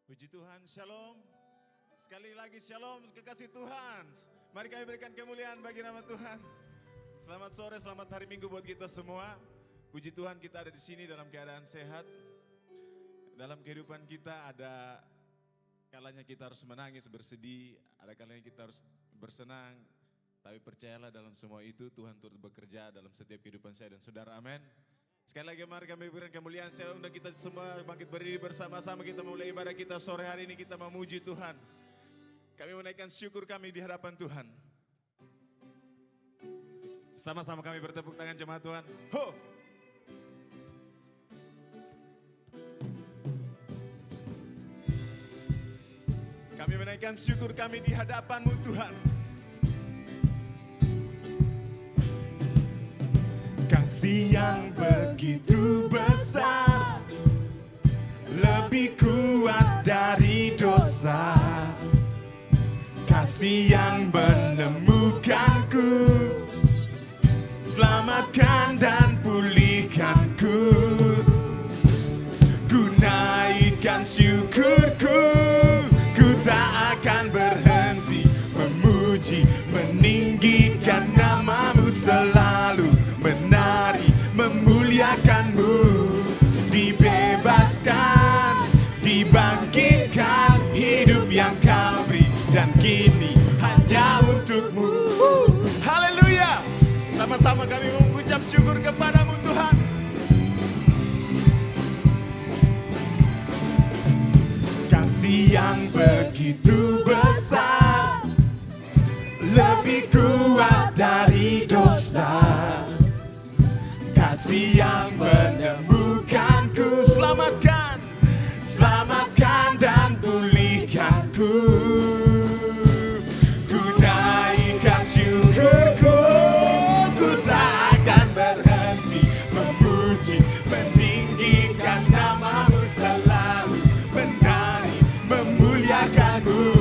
Puji Tuhan, shalom. Sekali lagi shalom, kekasih Tuhan. Mari kami berikan kemuliaan bagi nama Tuhan. Selamat sore, selamat hari Minggu buat kita semua. Puji Tuhan kita ada di sini dalam keadaan sehat. Dalam kehidupan kita ada kalanya kita harus menangis, bersedih. Ada kalanya kita harus bersenang. Tapi percayalah dalam semua itu Tuhan turut bekerja dalam setiap kehidupan saya dan saudara, amin. Sekali lagi mari kami berikan kemuliaan. Saya undang kita semua bangkit berdiri bersama-sama. Kita mulai ibadah kita sore hari ini. Kita memuji Tuhan. Kami menaikkan syukur kami di hadapan Tuhan. Sama-sama kami bertepuk tangan jemaat Tuhan. Ho! Kami menaikkan syukur kami di hadapan-Mu Tuhan. Kasih yang begitu besar, lebih kuat dari dosa. Kasih yang menemukanku, selamatkan dan pulihkanku. Ku naikkan syukurku, ku tak akan berhenti memuji, meninggikan nama-Mu selalu. Menari, memuliakan-Mu, dibebaskan, dibangkitkan, hidup yang Kau beri dan kini hanya untuk-Mu. Haleluya! Sama-sama kami mengucap syukur kepada-Mu Tuhan. Kasih yang begitu besar, lebih kuat dari dosa. Kasih yang menemukanku, selamatkan, selamatkan dan pulihkanku. Ku naikkan syukurku, ku tak akan berhenti memuji, meninggikan nama-Mu selalu. Menari, memuliakan-Mu,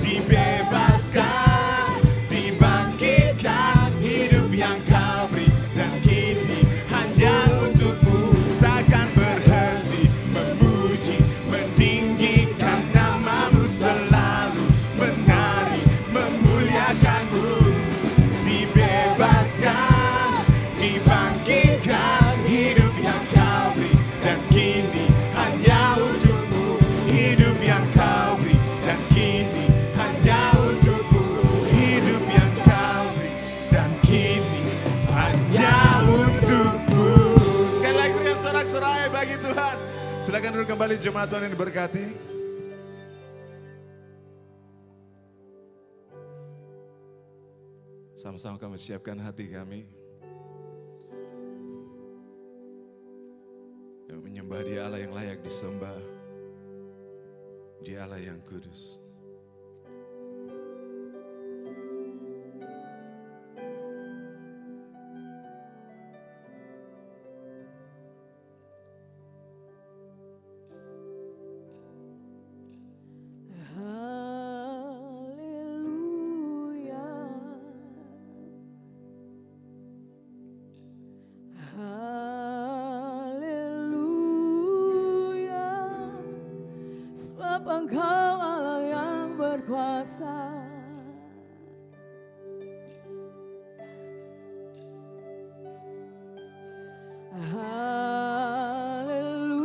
dibebaskan, dibangkitkan, hidup yang Kau beri dan kini hanya untuk-Mu. Takkan berhenti memuji, meninggikan nama-Mu selalu. Menari, memuliakan-Mu, dibebaskan, dibangkitkan, hidup yang Kau beri dan kini hanya untuk-Mu. Hidup yang Kau beri dan kini hanya untuk-Mu. Hidup yang Kau beri dan kini hanya untuk-Mu. Sekali lagi berikan sorak-sorai bagi Tuhan. Silakan duduk kembali jemaat Tuhan yang diberkati. Sama-sama kami siapkan hati kami yang menyembah Dia Allah yang layak disembah, Dia Allah yang kudus. Engkau Allah yang berkuasa. Haleluya,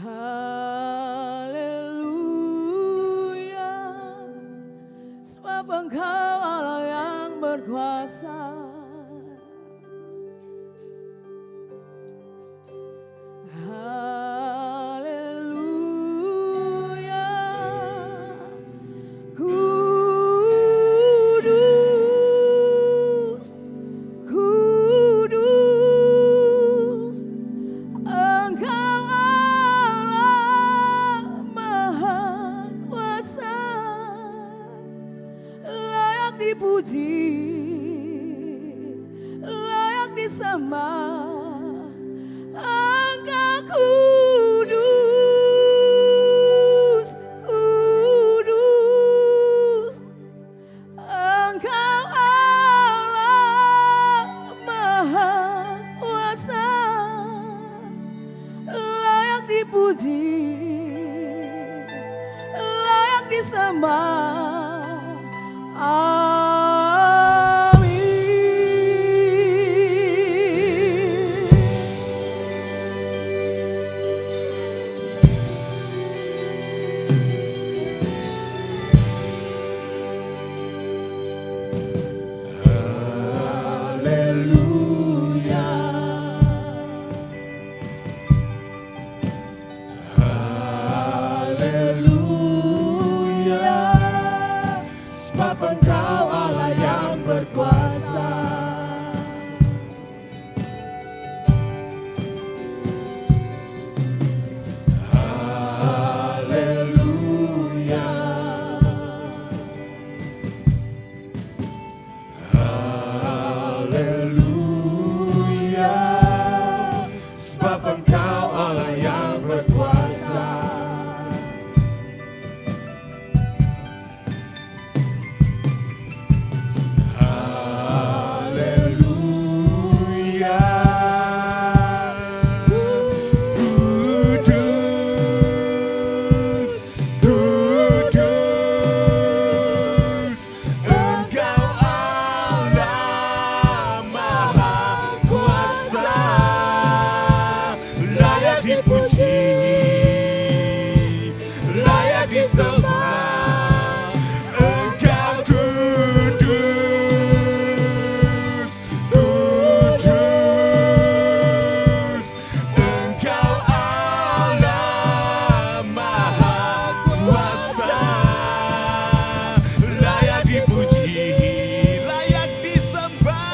haleluya, sebab Engkau Allah yang berkuasa. Engkau Allah Maha Kuasa. Haleluya, sebab Engkau Allah yang berkuasa. Haleluya, haleluya, sebab Engkau Allah yang berkuasa. Haleluya, kudus, kudus, Engkau Allah Maha Kuasa, layak dipuji, layak disembah. Engkau kudus, kudus, Engkau Allah Maha Kuasa, layak dipuji, layak disembah.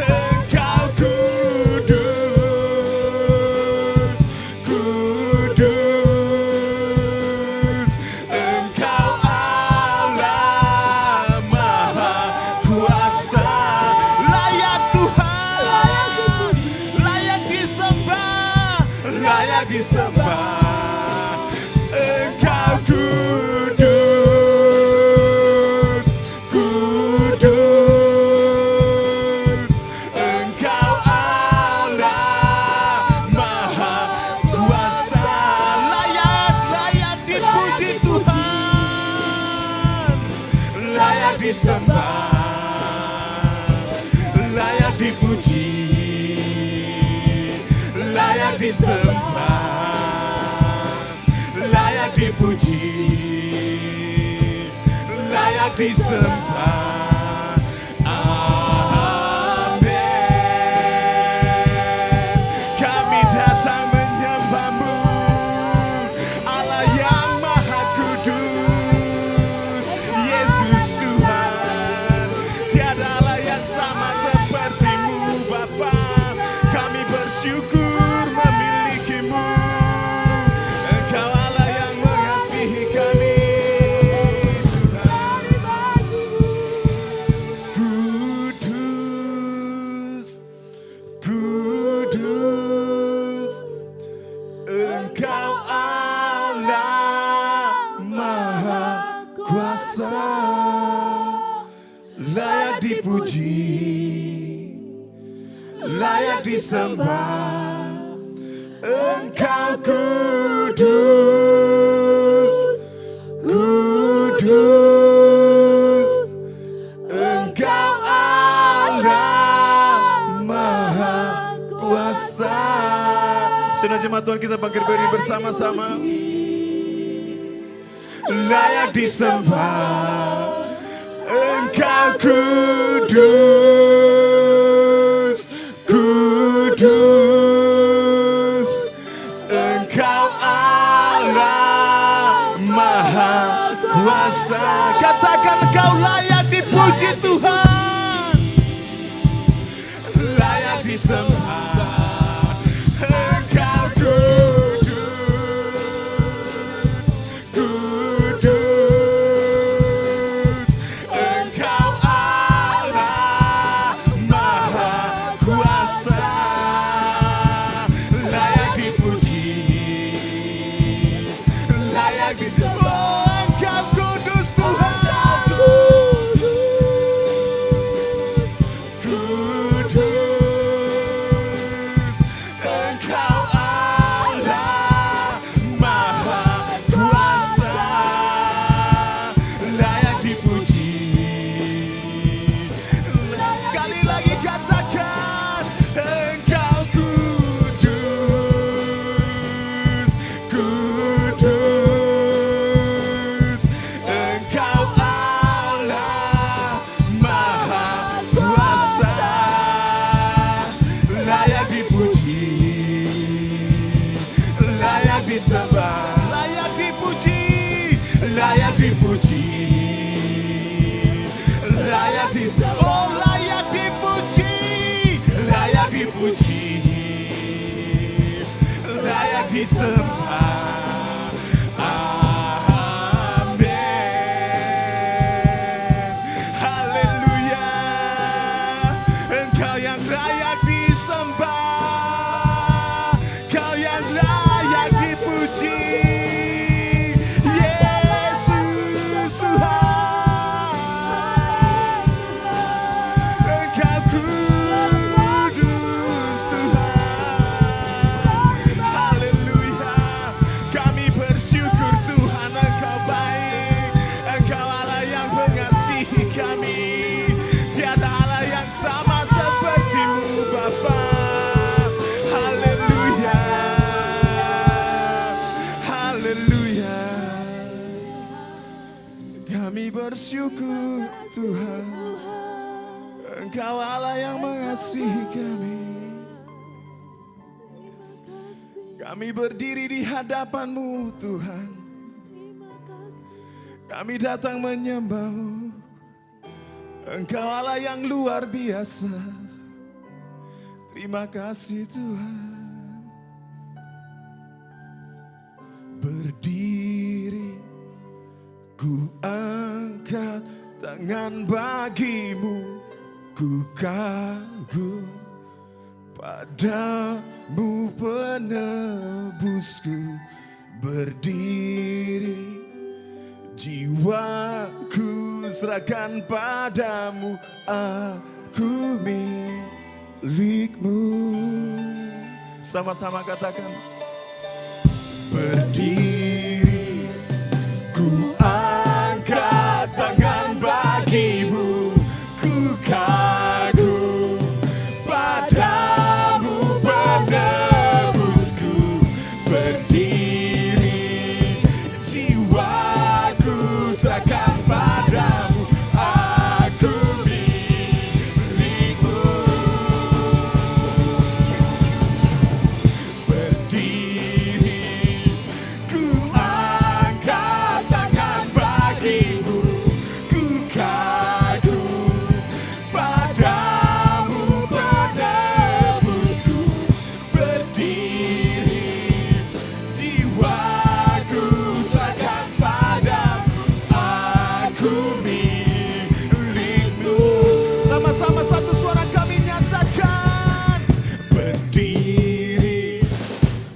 Engkau kudus, kudus, Engkau Allah Maha Kuasa, layak Tuhan, layak disembah, layak disembah. Engkau kudus, kudus, Engkau Allah Maha Kuasa, layak, layak dipuji Tuhan, layak disembah, layak dipuji, layak disembah, layak dipuji, layak disembah. Amin. Kami datang menyembah-Mu, Allah yang Maha Kudus, Yesus Tuhan. Tiada Allah yang sama seperti-Mu Bapa. Kami bersyukur memiliki-Mu. Engkau Allah yang mengasihi kami, Tuhan. Kudus, kudus, Engkau Allah Maha Kuasa, layak dipuji, layak disembah. Engkau kudus, kudus, Engkau Allah Maha Kuasa. Saudara jemaat Tuhan, kita berdiri bersama-sama. Layak disembah, Engkau kudus, kudus, Engkau Allah Maha Kuasa. Katakan, Engkau layak dipuji Tuhan, layak disembah. Engkau kudus, kudus, Engkau Allah Maha Kuasa, layak dipuji, layak disembah. Engkau kudus Tuhan, kudus, Oh layak dipuji, layak dipuji, layak disembah. Amin. Haleluya. Engkau yang layak disembah, Kau yang layak dipuji. Yesus Tuhan, Engkau kudus Tuhan. Haleluya. Kami bersyukur Tuhan, Engkau baik, Engkau Allah yang mengasihi kami. Tiada Allah yang sama seperti-Mu Bapa. Haleluya. Haleluya. Kami bersyukur Tuhan, Engkau Allah yang mengasihi kami. Kami berdiri di hadapan-Mu Tuhan. Kami datang menyembah-Mu. Engkau Allah yang luar biasa. Terima kasih Tuhan. Berdiri, ku angkat tangan bagi-Mu. Ku kagum padamu penebusku. Berdiri, jiwaku serahkan padamu. Aku milik-Mu. Sama-sama katakan. Berdiri, ku angkat tangan bagi-Mu. Ku kagum padamu penebusku. Berdiri, jiwaku serahkan padamu. Aku milik-Mu. Berdiri, ku angkat tangan bagi-Mu. Ku kagum padamu penebusku. Berdiri, jiwaku serahkan padamu. Aku milik-Mu. Sama-sama satu suara kami nyatakan. Berdiri,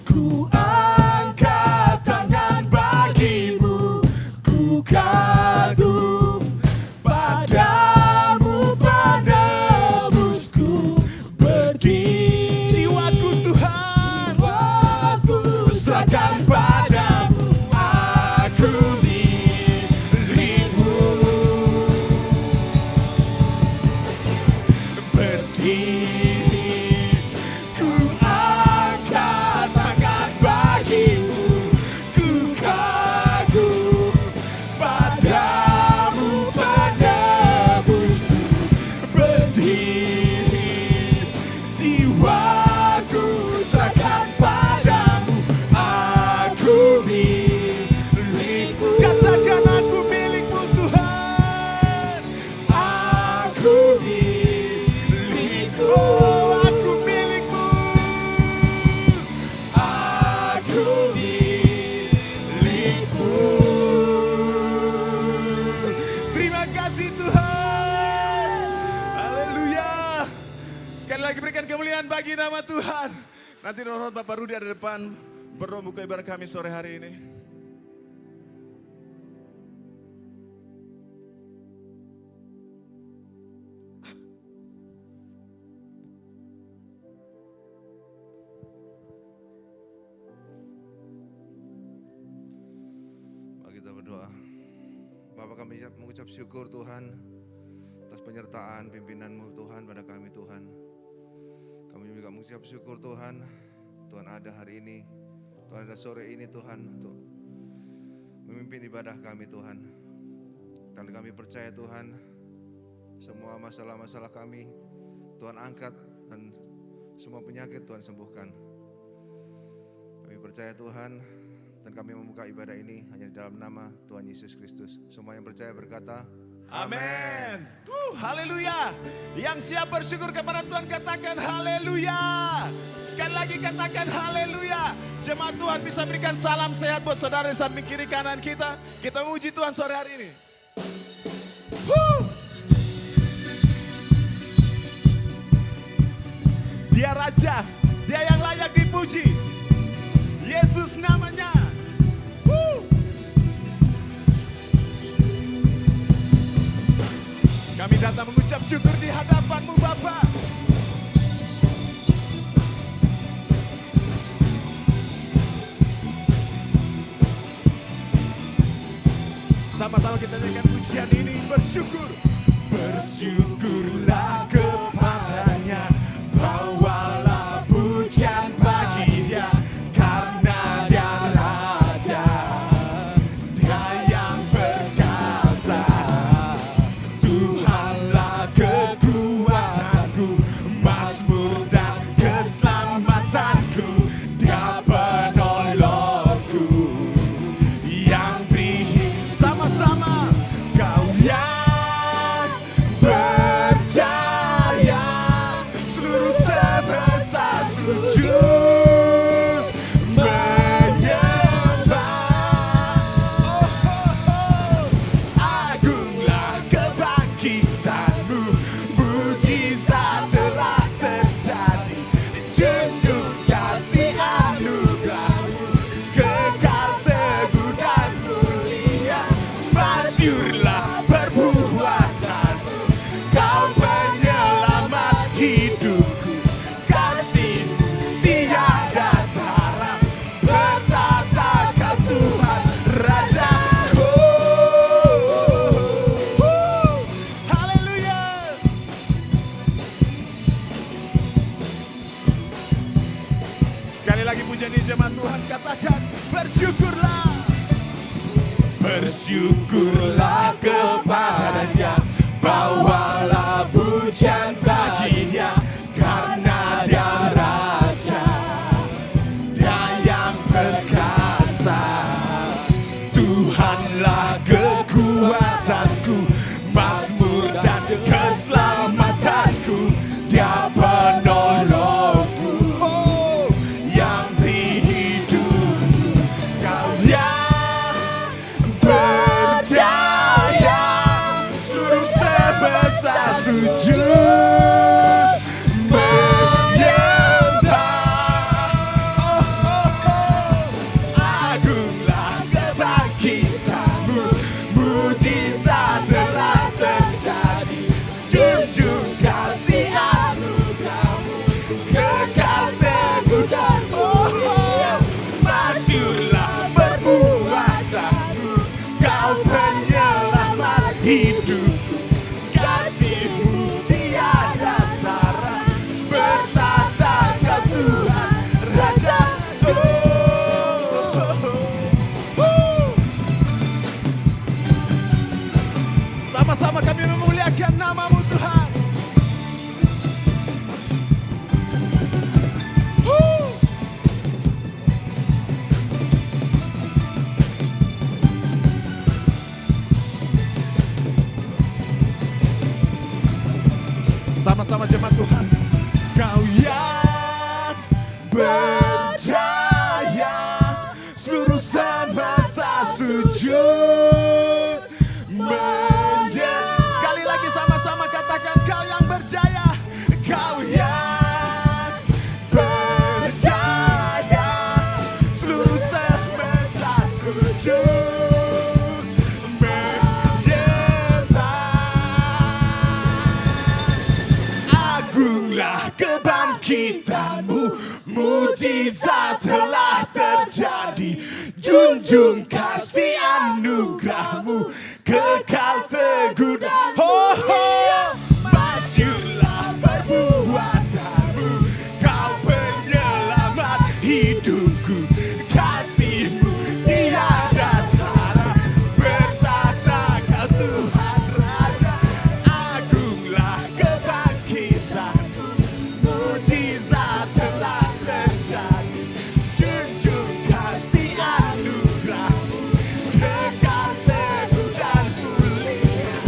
ku angkat tangan bagi-Mu. Ku kagum padamu penebusku. Berdiri, jiwaku Tuhan, serahkan padamu. Aku milik-Mu. Berdiri, ku angkat tangan bagi-Mu. Ku kagum padamu penebusku. Berdiri, jiwaku serahkan padamu. Aku milik-Mu. Katakan aku milik-Mu Tuhan. Aku milik-Mu. Oh, aku milik-Mu. Aku milik-Mu. Terima kasih Tuhan. Haleluya. Sekali lagi berikan kemuliaan bagi nama Tuhan. Nanti Roh Bapak Rudi ada depan berdoa buka ibadah kami sore hari ini. Mari kita berdoa. Bapak, kami mengucap syukur Tuhan atas penyertaan pimpinan-Mu Tuhan pada kami Tuhan. Kami juga mengucap syukur Tuhan, Tuhan ada hari ini, Tuhan ada sore ini Tuhan untuk memimpin ibadah kami Tuhan. Dan kami percaya Tuhan, semua masalah-masalah kami Tuhan angkat dan semua penyakit Tuhan sembuhkan. Kami percaya Tuhan, dan kami membuka ibadah ini hanya di dalam nama Tuhan Yesus Kristus. Semua yang percaya berkata, Amin. Haleluya. Yang siap bersyukur kepada Tuhan katakan haleluya. Sekali lagi katakan haleluya. Jemaat Tuhan bisa berikan salam sehat buat saudara di samping kiri kanan kita. Kita memuji Tuhan sore hari ini. Dia Raja, Dia yang layak dipuji. Yesus namanya. Kami datang mengucap syukur di hadapan-Mu Bapa. Sama-sama kita nyanyikan pujian ini, bersyukur. Bersyukurlah kepadanya, bawalah pujian bagi Dia, karena Dia Raja, Dia yang perkasa. Tuhanlah kekuatanku, mazmur dan keselamatanku, Dia penolongku, yang beri sama-sama. Kau yang berjaya, seluruh semesta sujud menyembah. Agunglah kebangkitan-Mu, mujizat telah terjadi. Junjung kasih anugerah-Mu, kekal teguh dan mulia. Masyurlah perbuatan-Mu, Kau penyelamat hidupku. Kasih-Mu tiada tara, bertata Kau Tuhan Rajaku. Haleluya. Sekali lagi pujian di jemaat Tuhan katakan bersyukurlah. Bersyukurlah kepadanya, bawalah pujian bagi Dia, karena Dia Raja, Dia yang perkasa. Tuhanlah kekuatanku, mazmur dan keselamatanku, Dia penolongku, yang beri hidupku. Kau yang berjaya, seluruh semesta sujud menyembah. Agunglah kebangkitan-Mu, mujizat telah terjadi. Junjung kasih anugerah-Mu, kekal teguh dan mulia. Masyurlah perbuatan-Mu, Kau penyelamat hidupku. Kasih-Mu tiada tara, bertata Kau Tuhan Rajaku. Sama-sama kami memuliakan nama-Mu Tuhan. Sama-sama jemaat Tuhan. Kau yang berjaya, seluruh semesta sujud menyembah. Sekali lagi sama-sama katakan Kau yang berjaya. Kau yang berjaya, seluruh semesta sujud menyembah. Agunglah kebangkitan-Mu, mujizat telah terjadi. Junjung kasih anugerah-Mu, kekal teguh dan mulia. Masyurlah perbuatan-Mu, Kau penyelamat hidupku. Kasih-Mu tiada tara, bertata Kau Tuhan Raja. Agunglah kebangkitan-Mu, mujizat telah terjadi. Junjung kasih anugerah-Mu, kekal teguh dan mulia.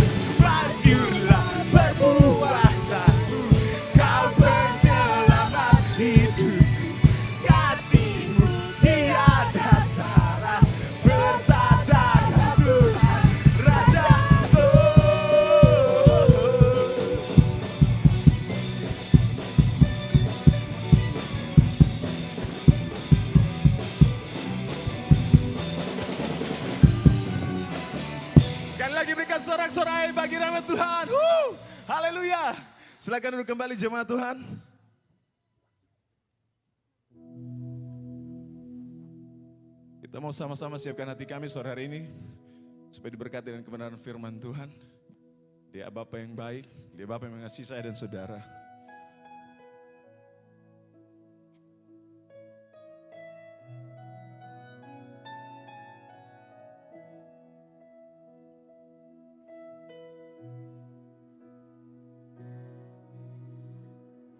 Haleluya. Silakan duduk kembali jemaat Tuhan. Kita mau sama-sama siapkan hati kami sore hari ini supaya diberkati dengan kebenaran firman Tuhan. Dia Bapa yang baik, Dia Bapa yang mengasihi saya dan saudara.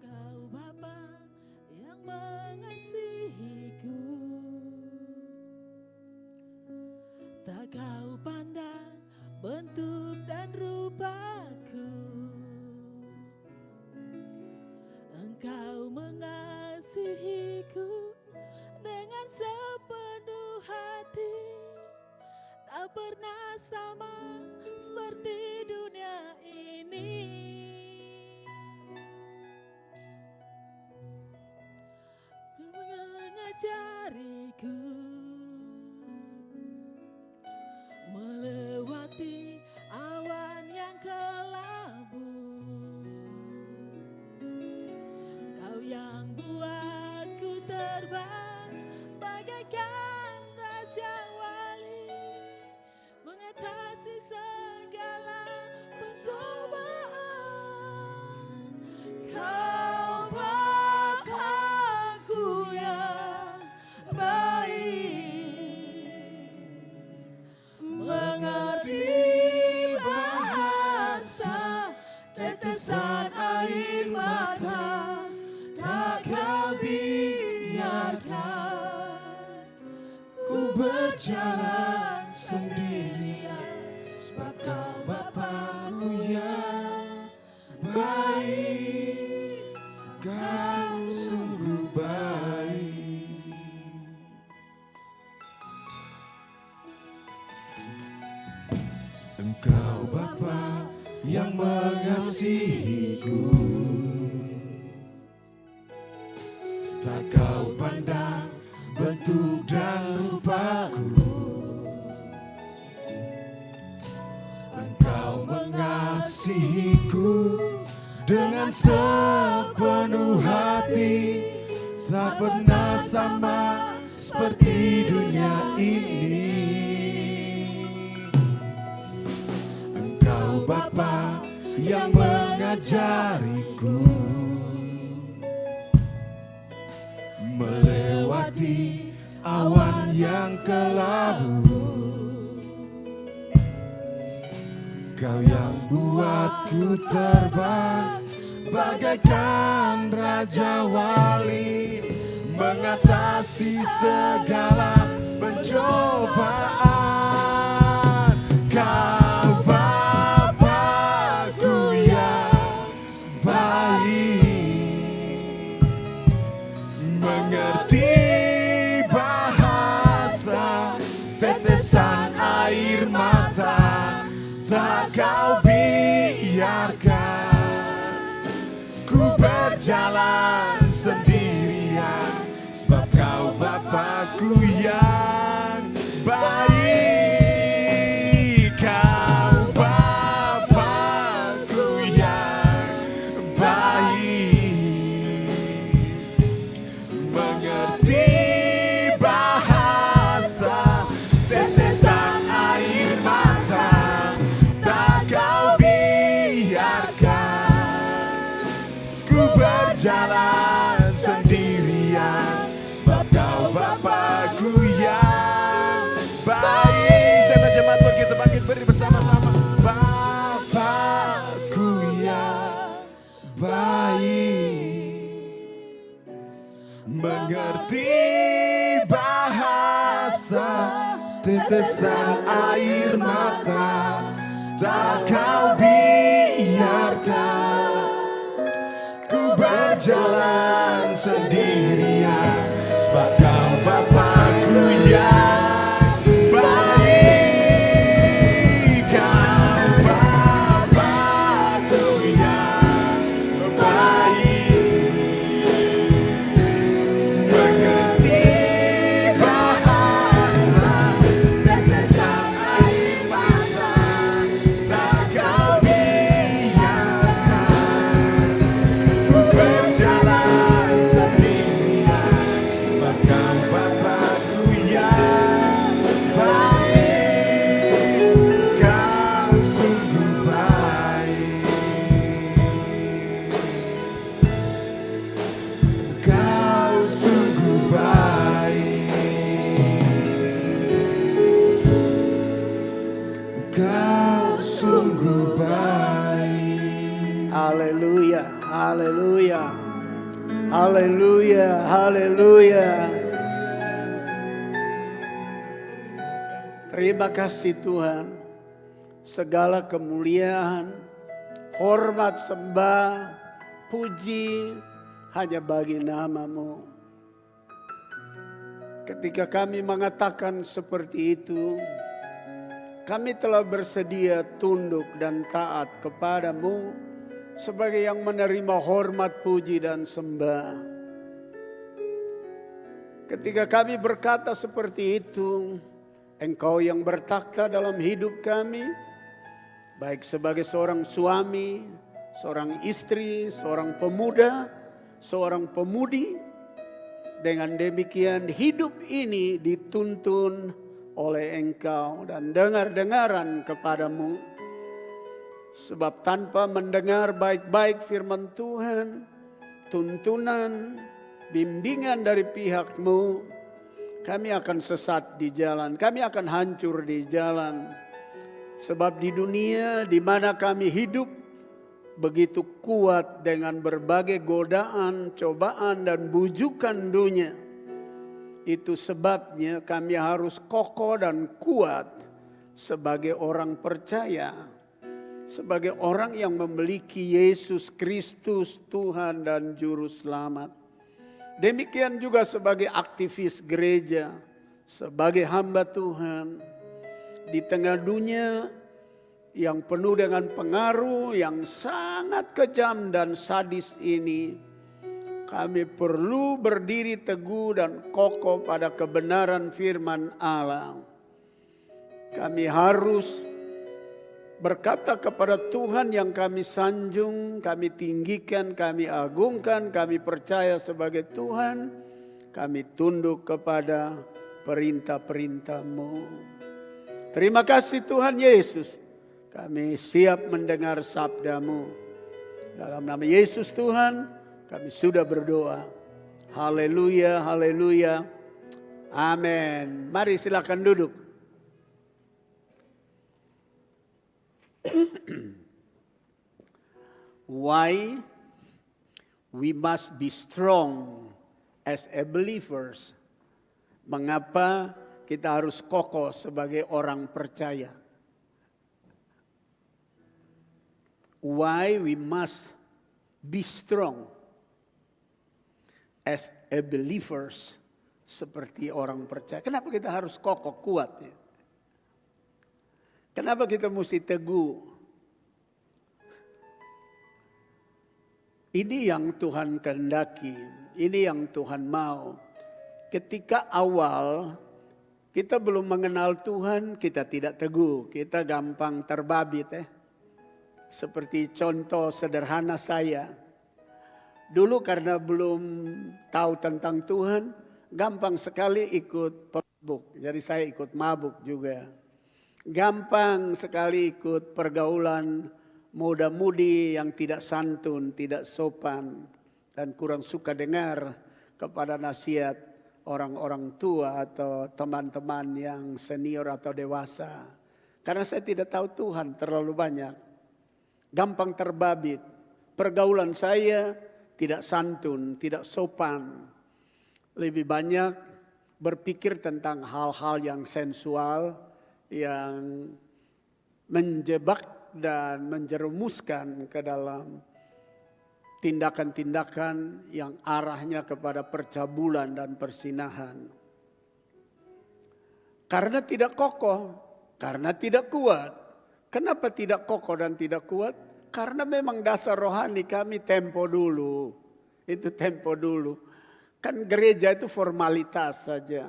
Kau Bapa yang mengasihiku, tak kau pandang bentuk dan rupaku. Engkau mengasihiku dengan sepenuh hati, tak pernah sama seperti dunia ini. Mengajariku melewati awan yang kelabu. Kau yang buatku terbang bagaikan raja wali, mengatasi segala pencobaan. Kau Bapa-Ku yang baik, mengerti bahasa tetesan air mata, tak kau biarkan ku berjalan sendirian, sebab kau Bapa-Ku yang baik, Kau sungguh baik. Engkau Bapa yang mengasihiku, tak kau pandang bentuk dan rupaku. Engkau mengasihiku dengan sepenuh hati, tak pernah sama seperti dunia ini. Engkau Bapa yang mengajariku melewati awan yang kelabu. Kau yang buatku terbang bagaikan raja wali, mengatasi segala pencobaan. Kau Bapa-Ku yang baik, mengerti bahasa tetesan air mata, tak kau biarkan ku berjalan sendirian, sebab kau Bapa-Ku yang baik. Kau Bapa-Ku yang baik, mengerti bahasa tetesan air mata, tak kau biarkan ku berjalan sendirian, sebab kau Bapa-Ku yang baik. Saya jemaat Tuhan, kita bangkit berdiri bersama-sama. Bapa-Ku yang baik, mengerti bahasa tetesan air mata, tak kau biarkan ku berjalan sendirian, sebab kau Bapa-Ku yang baik. Kau Bapa-Ku yang baik, mengerti bahasa tetesan air mata, tak kau biarkan Haleluya, haleluya, haleluya, haleluya. Terima kasih Tuhan. Segala kemuliaan, hormat, sembah, puji hanya bagi nama-Mu. Ketika kami mengatakan seperti itu, kami telah bersedia tunduk dan taat kepada-Mu sebagai yang menerima hormat, puji, dan sembah. Ketika kami berkata seperti itu, Engkau yang bertakhta dalam hidup kami, baik sebagai seorang suami, seorang istri, seorang pemuda, seorang pemudi. Dengan demikian hidup ini dituntun oleh Engkau dan dengar-dengaran kepada-Mu. Sebab tanpa mendengar baik-baik firman Tuhan, tuntunan, bimbingan dari pihak-Mu, kami akan sesat di jalan, kami akan hancur di jalan. Sebab di dunia di mana kami hidup begitu kuat dengan berbagai godaan, cobaan, dan bujukan dunia. Itu sebabnya kami harus kokoh dan kuat sebagai orang percaya. Sebagai orang yang memiliki Yesus Kristus Tuhan dan Juru Selamat. Demikian juga sebagai aktivis gereja, sebagai hamba Tuhan. Di tengah dunia yang penuh dengan pengaruh yang sangat kejam dan sadis ini, kami perlu berdiri teguh dan kokoh pada kebenaran firman Allah. Kami harus berkata kepada Tuhan yang kami sanjung, kami tinggikan, kami agungkan, kami percaya sebagai Tuhan, kami tunduk kepada perintah-perintah-Mu. Terima kasih Tuhan Yesus, kami siap mendengar sabda-Mu. Dalam nama Yesus Tuhan, kami sudah berdoa. Haleluya, haleluya, amin. Mari silakan duduk. Why we must be strong as a believers. Mengapa kita harus kokoh sebagai orang percaya? Why we must be strong as a believers, seperti orang percaya. Kenapa kita harus kokoh, kuat ya? Kenapa kita mesti teguh? Ini yang Tuhan kehendaki, ini yang Tuhan mau. Ketika awal kita belum mengenal Tuhan, kita tidak teguh, kita gampang terbabit Seperti contoh sederhana saya. Dulu karena belum tahu tentang Tuhan, gampang sekali ikut pemabuk. Jadi saya ikut mabuk juga. Gampang sekali ikut pergaulan muda-mudi yang tidak santun, tidak sopan, dan kurang suka dengar kepada nasihat orang-orang tua atau teman-teman yang senior atau dewasa. Karena saya tidak tahu Tuhan terlalu banyak. Gampang terbabit. Pergaulan saya tidak santun, tidak sopan. Lebih banyak berpikir tentang hal-hal yang sensual, yang menjebak dan menjerumuskan ke dalam tindakan-tindakan yang arahnya kepada percabulan dan persinahan. Karena tidak kokoh, karena tidak kuat. Kenapa tidak kokoh dan tidak kuat? Karena memang dasar rohani kami tempo dulu. Itu tempo dulu. Kan gereja itu formalitas saja.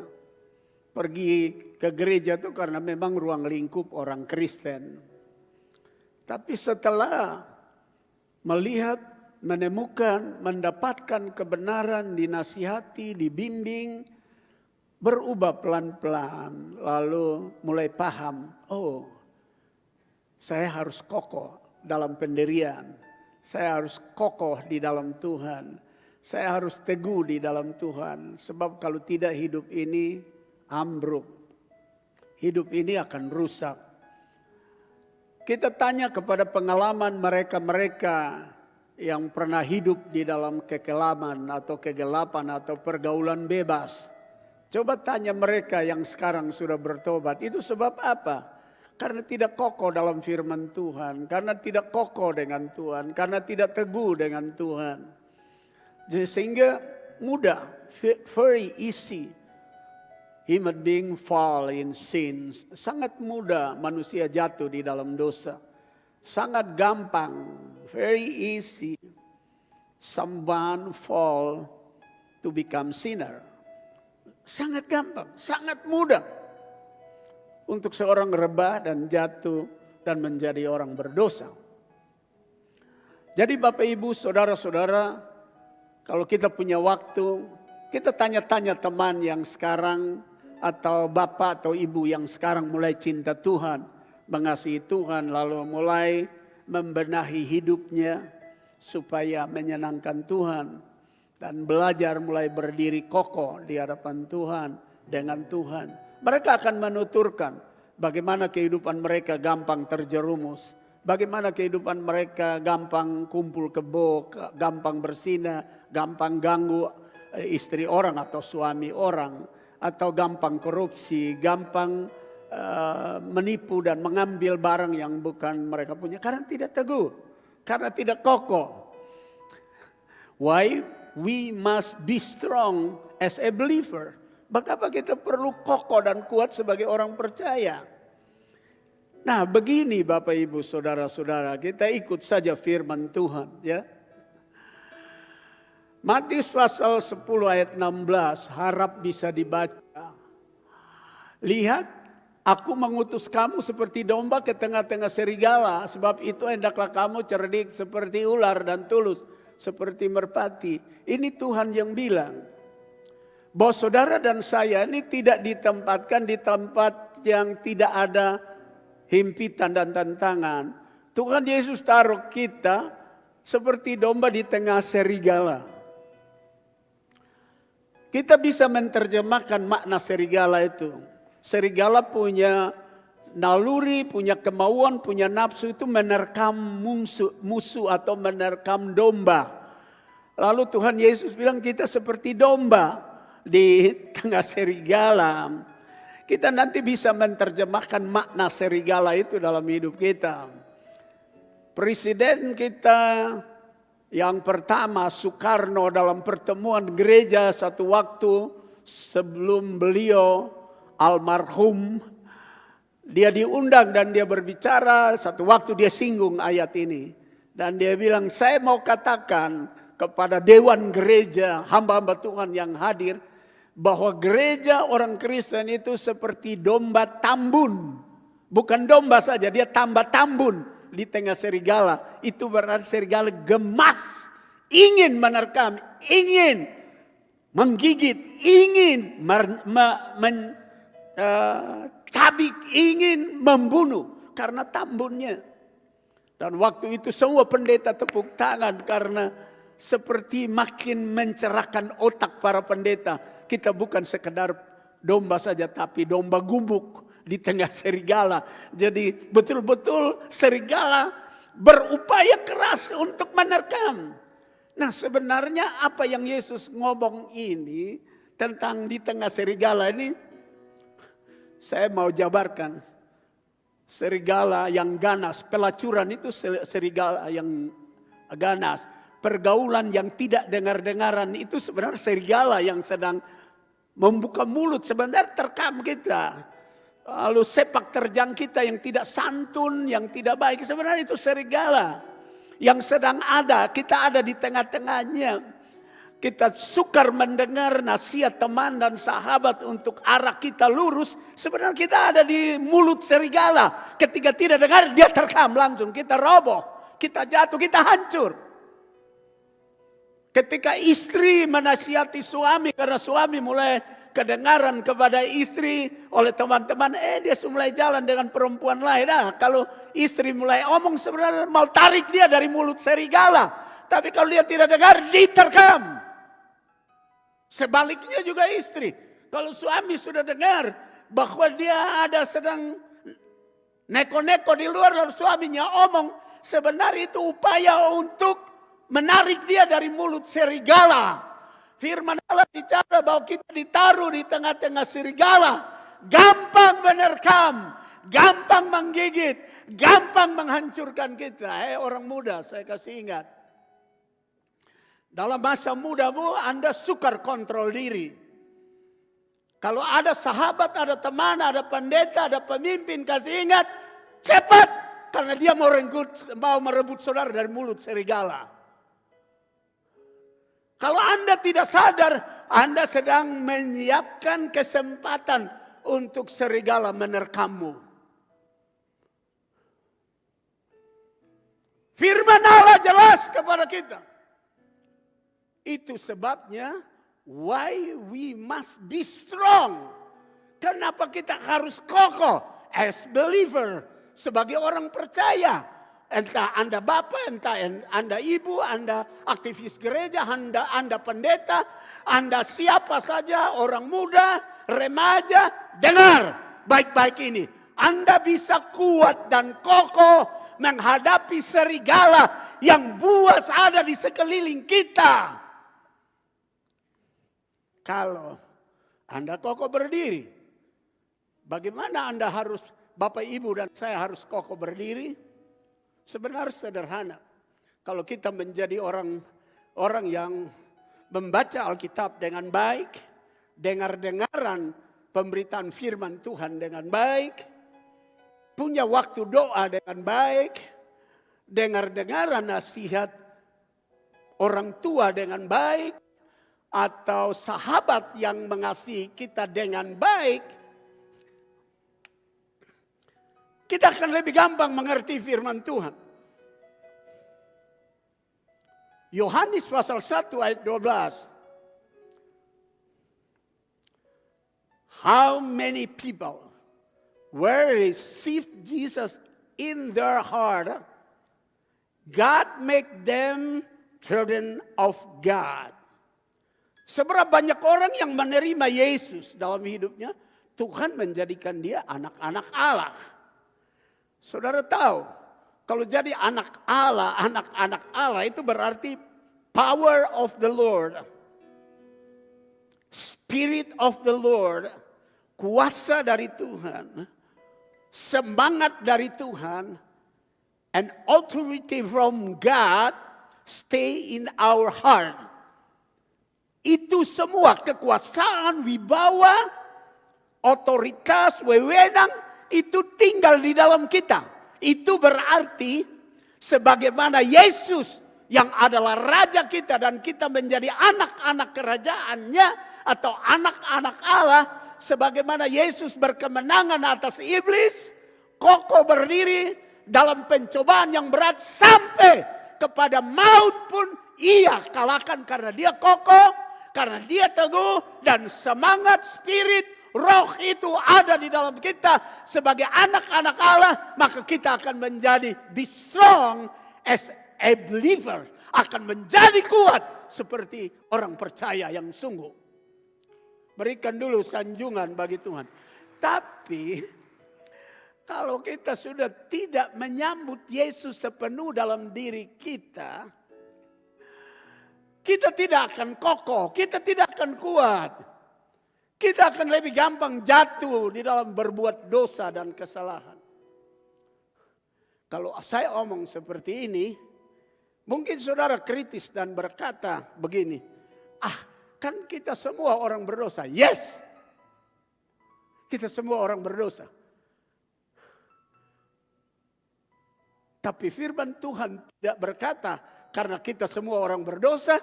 Pergi ke gereja itu karena memang ruang lingkup orang Kristen. Tapi setelah melihat, menemukan, mendapatkan kebenaran, dinasihati, dibimbing, berubah pelan-pelan. Lalu mulai paham, oh saya harus kokoh dalam pendirian. Saya harus kokoh di dalam Tuhan. Saya harus teguh di dalam Tuhan. Sebab kalau tidak hidup ini ambruk. Hidup ini akan rusak. kita tanya kepada pengalaman mereka-mereka yang pernah hidup di dalam kekelaman atau kegelapan atau pergaulan bebas. Coba tanya mereka yang sekarang sudah bertobat, itu sebab apa? Karena tidak kokoh dalam firman Tuhan, karena tidak kokoh dengan Tuhan, karena tidak teguh dengan Tuhan. Sehingga mudah, very easy, human being fall in sins. Sangat mudah manusia jatuh di dalam dosa. Sangat gampang, very easy, someone fall to become sinner. Sangat gampang, sangat mudah untuk seorang rebah dan jatuh dan menjadi orang berdosa. Jadi Bapak Ibu, saudara-saudara, kalau kita punya waktu, kita tanya-tanya teman yang sekarang atau bapak atau ibu yang sekarang mulai cinta Tuhan, mengasihi Tuhan, lalu mulai membenahi hidupnya supaya menyenangkan Tuhan dan belajar mulai berdiri kokoh di hadapan Tuhan dengan Tuhan. Mereka akan menuturkan bagaimana kehidupan mereka gampang terjerumus, bagaimana kehidupan mereka gampang kumpul kebo, gampang berzina, gampang ganggu istri orang atau suami orang, atau gampang korupsi, gampang menipu dan mengambil barang yang bukan mereka punya karena tidak teguh, karena tidak kokoh. Why? We must be strong as a believer. Mengapa kita perlu kokoh dan kuat sebagai orang percaya? Nah, begini Bapak Ibu, saudara-saudara, kita ikut saja firman Tuhan ya. Matius pasal 10 ayat 16, harap bisa dibaca. Lihat, aku mengutus kamu seperti domba ke tengah-tengah serigala, sebab itu hendaklah kamu cerdik seperti ular dan tulus seperti merpati. Ini Tuhan yang bilang bahwa saudara dan saya ini tidak ditempatkan di tempat yang tidak ada himpitan dan tantangan. Tuhan Yesus taruh kita seperti domba di tengah serigala. Kita bisa menerjemahkan makna serigala itu. Serigala punya naluri, punya kemauan, punya nafsu itu menerkam musuh atau menerkam domba. Lalu Tuhan Yesus bilang kita seperti domba di tengah serigala. Kita nanti bisa menerjemahkan makna serigala itu dalam hidup kita. Presiden kita yang pertama, Soekarno, dalam pertemuan gereja satu waktu sebelum beliau almarhum, dia diundang dan dia berbicara. Satu waktu dia singgung ayat ini. Dan dia bilang, saya mau katakan kepada dewan gereja, hamba-hamba Tuhan yang hadir, bahwa gereja orang Kristen itu seperti domba tambun. Bukan domba saja, dia tambah tambun di tengah serigala. Itu berarti serigala gemas, ingin menerkam, ingin menggigit, ingin mencabik, ingin membunuh karena tambunnya. Dan waktu itu semua pendeta tepuk tangan karena seperti makin mencerahkan otak para pendeta. Kita bukan sekedar domba saja, tapi domba gumuk di tengah serigala. Jadi betul-betul serigala berupaya keras untuk menerkam. Nah, sebenarnya apa yang Yesus ngomong ini tentang di tengah serigala ini, saya mau jabarkan. Serigala yang ganas, pelacuran itu serigala yang ganas. Pergaulan yang tidak dengar-dengaran itu sebenarnya serigala yang sedang membuka mulut, sebenarnya terkam kita. Lalu sepak terjang kita yang tidak santun, yang tidak baik, sebenarnya itu serigala yang sedang ada. Kita ada di tengah-tengahnya. Kita sukar mendengar nasihat teman dan sahabat untuk arah kita lurus. Sebenarnya kita ada di mulut serigala. Ketika tidak dengar, dia terkam langsung. Kita roboh, kita jatuh, kita hancur. Ketika istri menasihati suami karena suami mulai kedengaran kepada istri oleh teman-teman, dia mulai jalan dengan perempuan lain. Nah, kalau istri mulai omong sebenarnya mau tarik dia dari mulut serigala. Tapi kalau dia tidak dengar, diterkam. Sebaliknya juga istri. Kalau suami sudah dengar bahwa dia ada sedang Neko-neko di luar lalu suaminya omong. Sebenarnya itu upaya untuk menarik dia dari mulut serigala. Firman Allah bicara bahwa kita ditaruh di tengah-tengah serigala. Gampang menerkam, gampang menggigit, gampang menghancurkan kita. Orang muda, saya kasih ingat. Dalam masa mudamu Anda sukar kontrol diri. Kalau ada sahabat, ada teman, ada pendeta, ada pemimpin, kasih ingat. Cepat. Karena dia mau merebut saudara dari mulut serigala. Kalau Anda tidak sadar, Anda sedang menyiapkan kesempatan untuk serigala menerkammu. Firman Allah jelas kepada kita. Itu sebabnya why we must be strong. Kenapa kita harus kokoh as believer. Sebagai orang percaya, entah Anda bapak, entah Anda ibu, Anda aktivis gereja, Anda pendeta, Anda siapa saja, orang muda, remaja, dengar baik-baik ini. Anda bisa kuat dan kokoh menghadapi serigala yang buas ada di sekeliling kita. Kalau Anda kokoh berdiri, bagaimana Anda harus... Bapak, Ibu, dan saya harus kokoh berdiri. Sebenarnya sederhana. Kalau kita menjadi orang yang membaca Alkitab dengan baik, dengar-dengaran pemberitaan firman Tuhan dengan baik, punya waktu doa dengan baik, dengar-dengaran nasihat orang tua dengan baik, atau sahabat yang mengasihi kita dengan baik, kita akan lebih gampang mengerti firman Tuhan. Yohanes pasal 1 ayat 12. How many people were received Jesus in their heart, God make them children of God. Seberapa banyak orang yang menerima Yesus dalam hidupnya, Tuhan menjadikan dia anak-anak Allah. Saudara tahu, kalau jadi anak anak-anak Allah itu berarti power of the Lord, Spirit of the Lord, kuasa dari Tuhan, semangat dari Tuhan, and authority from God stay in our heart. Itu semua kekuasaan, wibawa, otoritas, wewenang, itu tinggal di dalam kita. Itu berarti sebagaimana Yesus yang adalah Raja kita dan kita menjadi anak-anak kerajaannya atau anak-anak Allah. Sebagaimana Yesus berkemenangan atas iblis, kokoh berdiri dalam pencobaan yang berat sampai kepada maut pun ia kalahkan karena dia kokoh, karena dia teguh dan semangat spirit. Roh itu ada di dalam kita sebagai anak-anak Allah, maka kita akan menjadi be strong as a believer, akan menjadi kuat seperti orang percaya yang sungguh. Berikan dulu sanjungan bagi Tuhan. Tapi kalau kita sudah tidak menyambut Yesus sepenuh dalam diri kita, kita tidak akan kokoh, kita tidak akan kuat. Kita akan lebih gampang jatuh di dalam berbuat dosa dan kesalahan. Kalau saya omong seperti ini, mungkin saudara kritis dan berkata begini, kan kita semua orang berdosa. Yes, kita semua orang berdosa. Tapi firman Tuhan tidak berkata karena kita semua orang berdosa,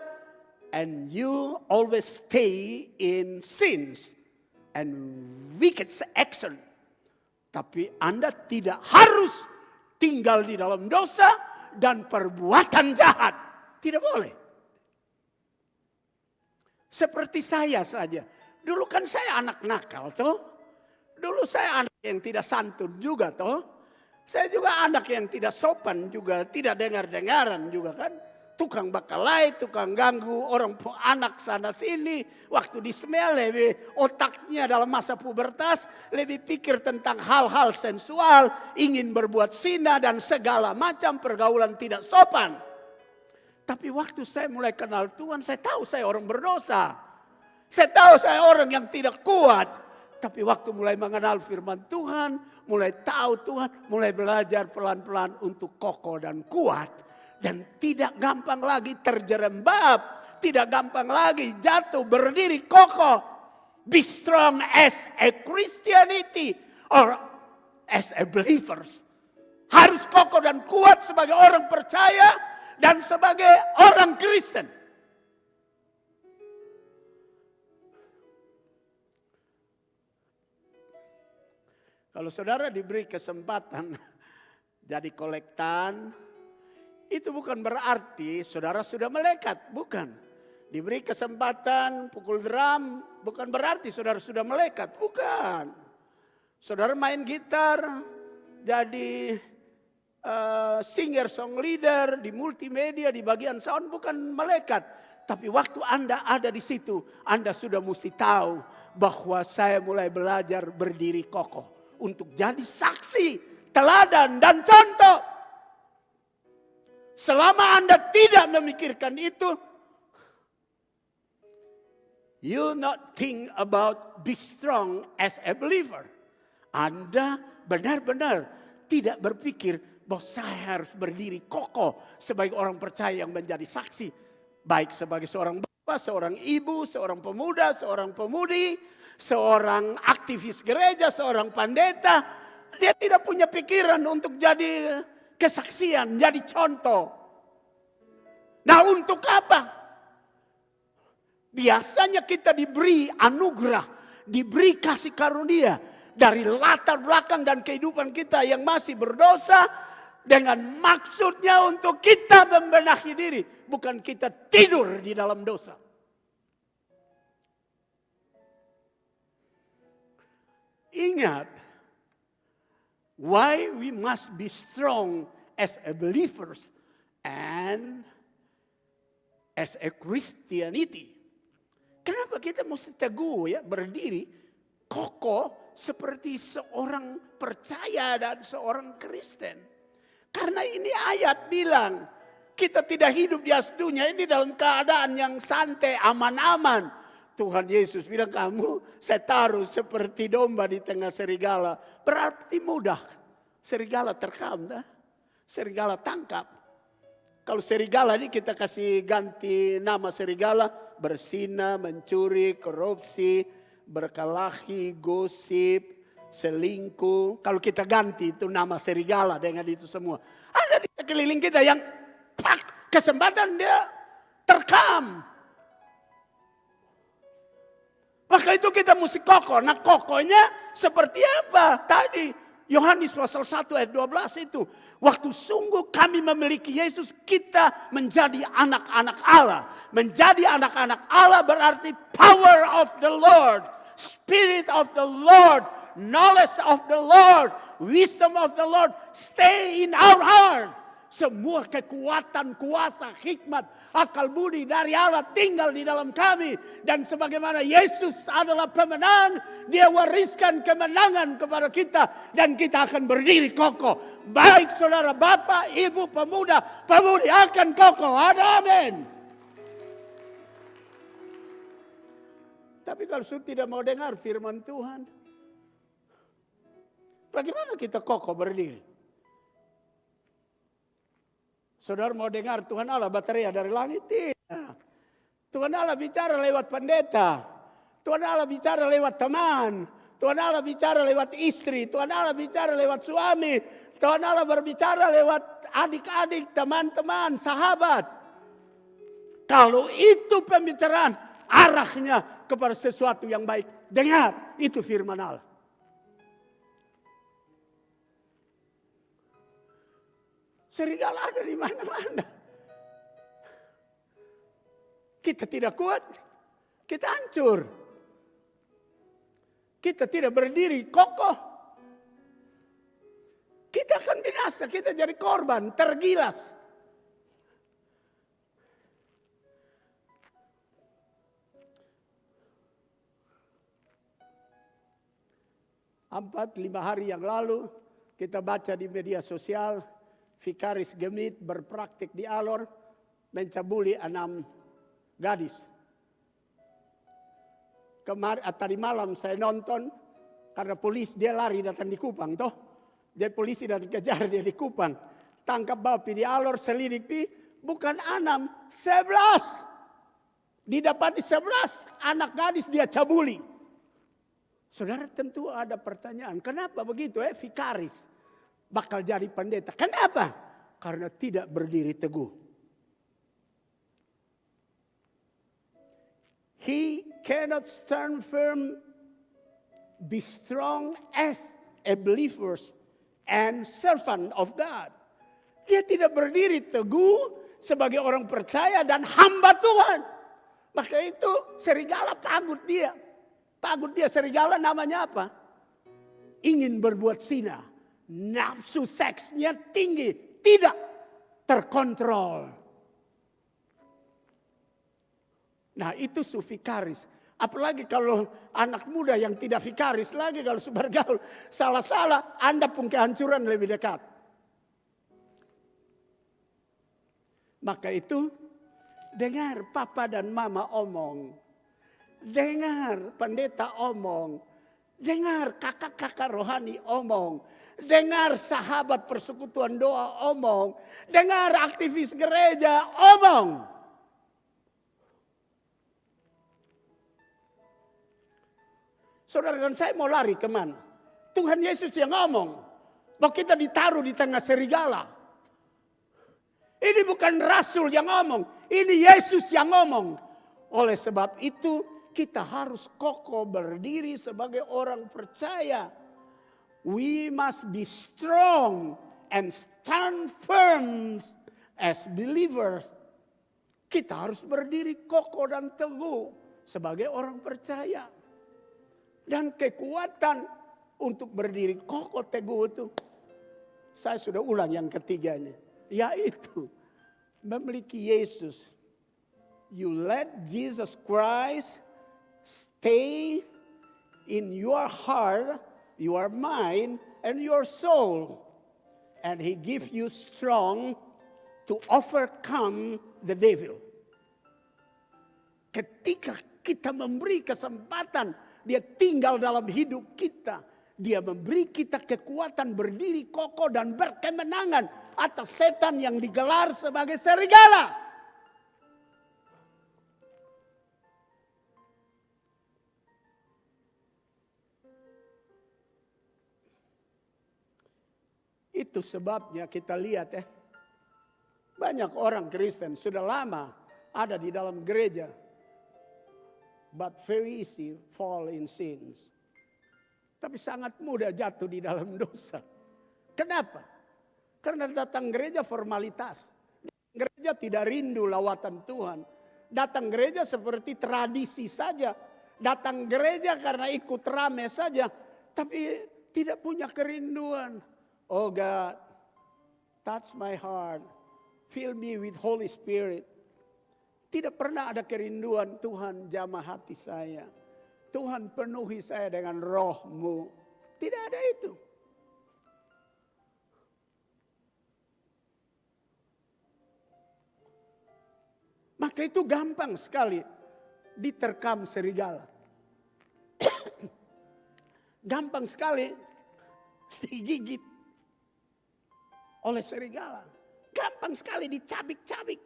and you always stay in sins and wicked action. Tapi Anda tidak harus tinggal di dalam dosa dan perbuatan jahat. Tidak boleh. Seperti saya saja. Dulu kan saya anak nakal toh. Dulu saya anak yang tidak santun juga toh. Saya juga anak yang tidak sopan juga. Tidak dengar-dengaran juga kan. tukang bakalai, tukang ganggu orang anak sana sini. Waktu di Smel lebih otaknya dalam masa pubertas lebih pikir tentang hal-hal sensual, ingin berbuat zina dan segala macam pergaulan tidak sopan. Tapi waktu saya mulai kenal Tuhan, saya tahu saya orang berdosa. Saya tahu saya orang yang tidak kuat. Tapi waktu mulai mengenal firman Tuhan, mulai tahu Tuhan, mulai belajar pelan-pelan untuk kokoh dan kuat. Dan tidak gampang lagi terjerembab, tidak gampang lagi jatuh, berdiri kokoh. Be strong as a Christianity or as a believers. Harus kokoh dan kuat sebagai orang percaya dan sebagai orang Kristen. Kalau saudara diberi kesempatan jadi kolektan, itu bukan berarti saudara sudah melekat, bukan. Diberi kesempatan pukul drum, bukan berarti saudara sudah melekat, bukan. Saudara main gitar, jadi singer, song leader, di multimedia, di bagian sound, bukan melekat. Tapi waktu Anda ada di situ, Anda sudah mesti tahu bahwa saya mulai belajar berdiri kokoh. Untuk jadi saksi, teladan dan contoh. Selama Anda tidak memikirkan itu, you not think about be strong as a believer. Anda benar-benar tidak berpikir bahwa saya harus berdiri kokoh sebagai orang percaya yang menjadi saksi. Baik sebagai seorang bapak, seorang ibu, seorang pemuda, seorang pemudi, seorang aktivis gereja, seorang pendeta. Dia tidak punya pikiran untuk jadi kesaksian, jadi contoh. Nah, untuk apa? Biasanya kita diberi anugerah, diberi kasih karunia dari latar belakang dan kehidupan kita yang masih berdosa dengan maksudnya untuk kita membenahi diri, bukan kita tidur di dalam dosa. Ingat, why we must be strong as a believers and as a Christianity. Kenapa kita mesti teguh ya, berdiri kokoh seperti seorang percaya dan seorang Kristen? Karena ini ayat bilang kita tidak hidup di atas dunia ini dalam keadaan yang santai, aman-aman. Tuhan Yesus bilang, kamu saya taruh seperti domba di tengah serigala. Berarti mudah. Serigala terkam, serigala tangkap. Kalau serigala ini kita kasih ganti nama serigala. Berzina, mencuri, korupsi, berkelahi, gosip, selingkuh. Kalau kita ganti itu nama serigala dengan itu semua. Ada di sekeliling kita yang kesempatan dia terkam. Maka itu kita mesti kokoh. Nah, kokohnya seperti apa? Tadi Yohanes pasal 1 ayat 12 itu. Waktu sungguh kami memiliki Yesus, kita menjadi anak-anak Allah. Menjadi anak-anak Allah berarti power of the Lord, spirit of the Lord, knowledge of the Lord, wisdom of the Lord stay in our heart. Semua kekuatan, kuasa, hikmat, akal budi dari Allah tinggal di dalam kami. Dan sebagaimana Yesus adalah pemenang, Dia wariskan kemenangan kepada kita. Dan kita akan berdiri kokoh. Baik saudara bapak, ibu, pemuda, pemudi akan kokoh. Ada amin. Tapi kalau sudah tidak mau dengar firman Tuhan, bagaimana kita kokoh berdiri? Saudara mau dengar Tuhan Allah baterai dari langit? Tidak. Tuhan Allah bicara lewat pendeta. Tuhan Allah bicara lewat teman. Tuhan Allah bicara lewat istri. Tuhan Allah bicara lewat suami. Tuhan Allah berbicara lewat adik-adik, teman-teman, sahabat. Kalau itu pembicaraan, arahnya kepada sesuatu yang baik. Dengar, itu firman Allah. Serigala ada di mana-mana. Kita tidak kuat, kita hancur. Kita tidak berdiri kokoh. Kita akan binasa, kita jadi korban, tergilas. 4-5 hari yang lalu kita baca di media sosial, Vikaris Gemit berpraktik di Alor, mencabuli 6 gadis. Tadi malam saya nonton, karena polisi dia lari datang di Kupang toh. Jadi polisi datang kejar dia di Kupang. Tangkap bawa pi di Alor, selidik pi, bukan 6, 11. Didapati 11 anak gadis dia cabuli. Saudara tentu ada pertanyaan, kenapa begitu Vikaris bakal jadi pendeta? Kenapa? Karena tidak berdiri teguh. He cannot stand firm, be strong as a believer and servant of God. Dia tidak berdiri teguh sebagai orang percaya dan hamba Tuhan. Maka itu serigala pagut dia. Pagut dia, serigala namanya apa? Ingin berbuat zina. Nafsu seksnya tinggi. Tidak terkontrol. Nah itu vikaris. Apalagi kalau anak muda yang tidak vikaris lagi kalau bergaul. Salah-salah Anda pun kehancuran lebih dekat. Maka itu dengar papa dan mama omong. Dengar pendeta omong. Dengar kakak-kakak rohani omong. Dengar sahabat persekutuan doa omong. Dengar aktivis gereja omong. Saudara dan saya mau lari kemana? Tuhan Yesus yang ngomong. Bahwa kita ditaruh di tengah serigala. Ini bukan rasul yang ngomong. Ini Yesus yang ngomong. Oleh sebab itu kita harus kokoh berdiri sebagai orang percaya. We must be strong and stand firm as believers. Kita harus berdiri kokoh dan teguh sebagai orang percaya. Dan kekuatan untuk berdiri kokoh teguh itu, saya sudah ulang yang ketiga ini, yaitu memiliki Yesus. You let Jesus Christ stay in your heart, your mind, and your soul. And He gives you strong to overcome the devil. Ketika kita memberi kesempatan, dia tinggal dalam hidup kita. Dia memberi kita kekuatan berdiri kokoh dan berkemenangan atas setan yang digelar sebagai serigala. Itu sebabnya kita lihat banyak orang Kristen sudah lama ada di dalam gereja. But very easy fall in sins. Tapi sangat mudah jatuh di dalam dosa. Kenapa? Karena datang gereja formalitas. Gereja tidak rindu lawatan Tuhan. Datang gereja seperti tradisi saja. Datang gereja karena ikut rame saja. Tapi tidak punya kerinduan. Oh God, touch my heart. Fill me with Holy Spirit. Tidak pernah ada kerinduan, Tuhan jamah hati saya. Tuhan penuhi saya dengan roh-Mu. Tidak ada itu. Maka itu gampang sekali diterkam serigala. Gampang sekali digigit oleh serigala. Gampang sekali dicabik-cabik.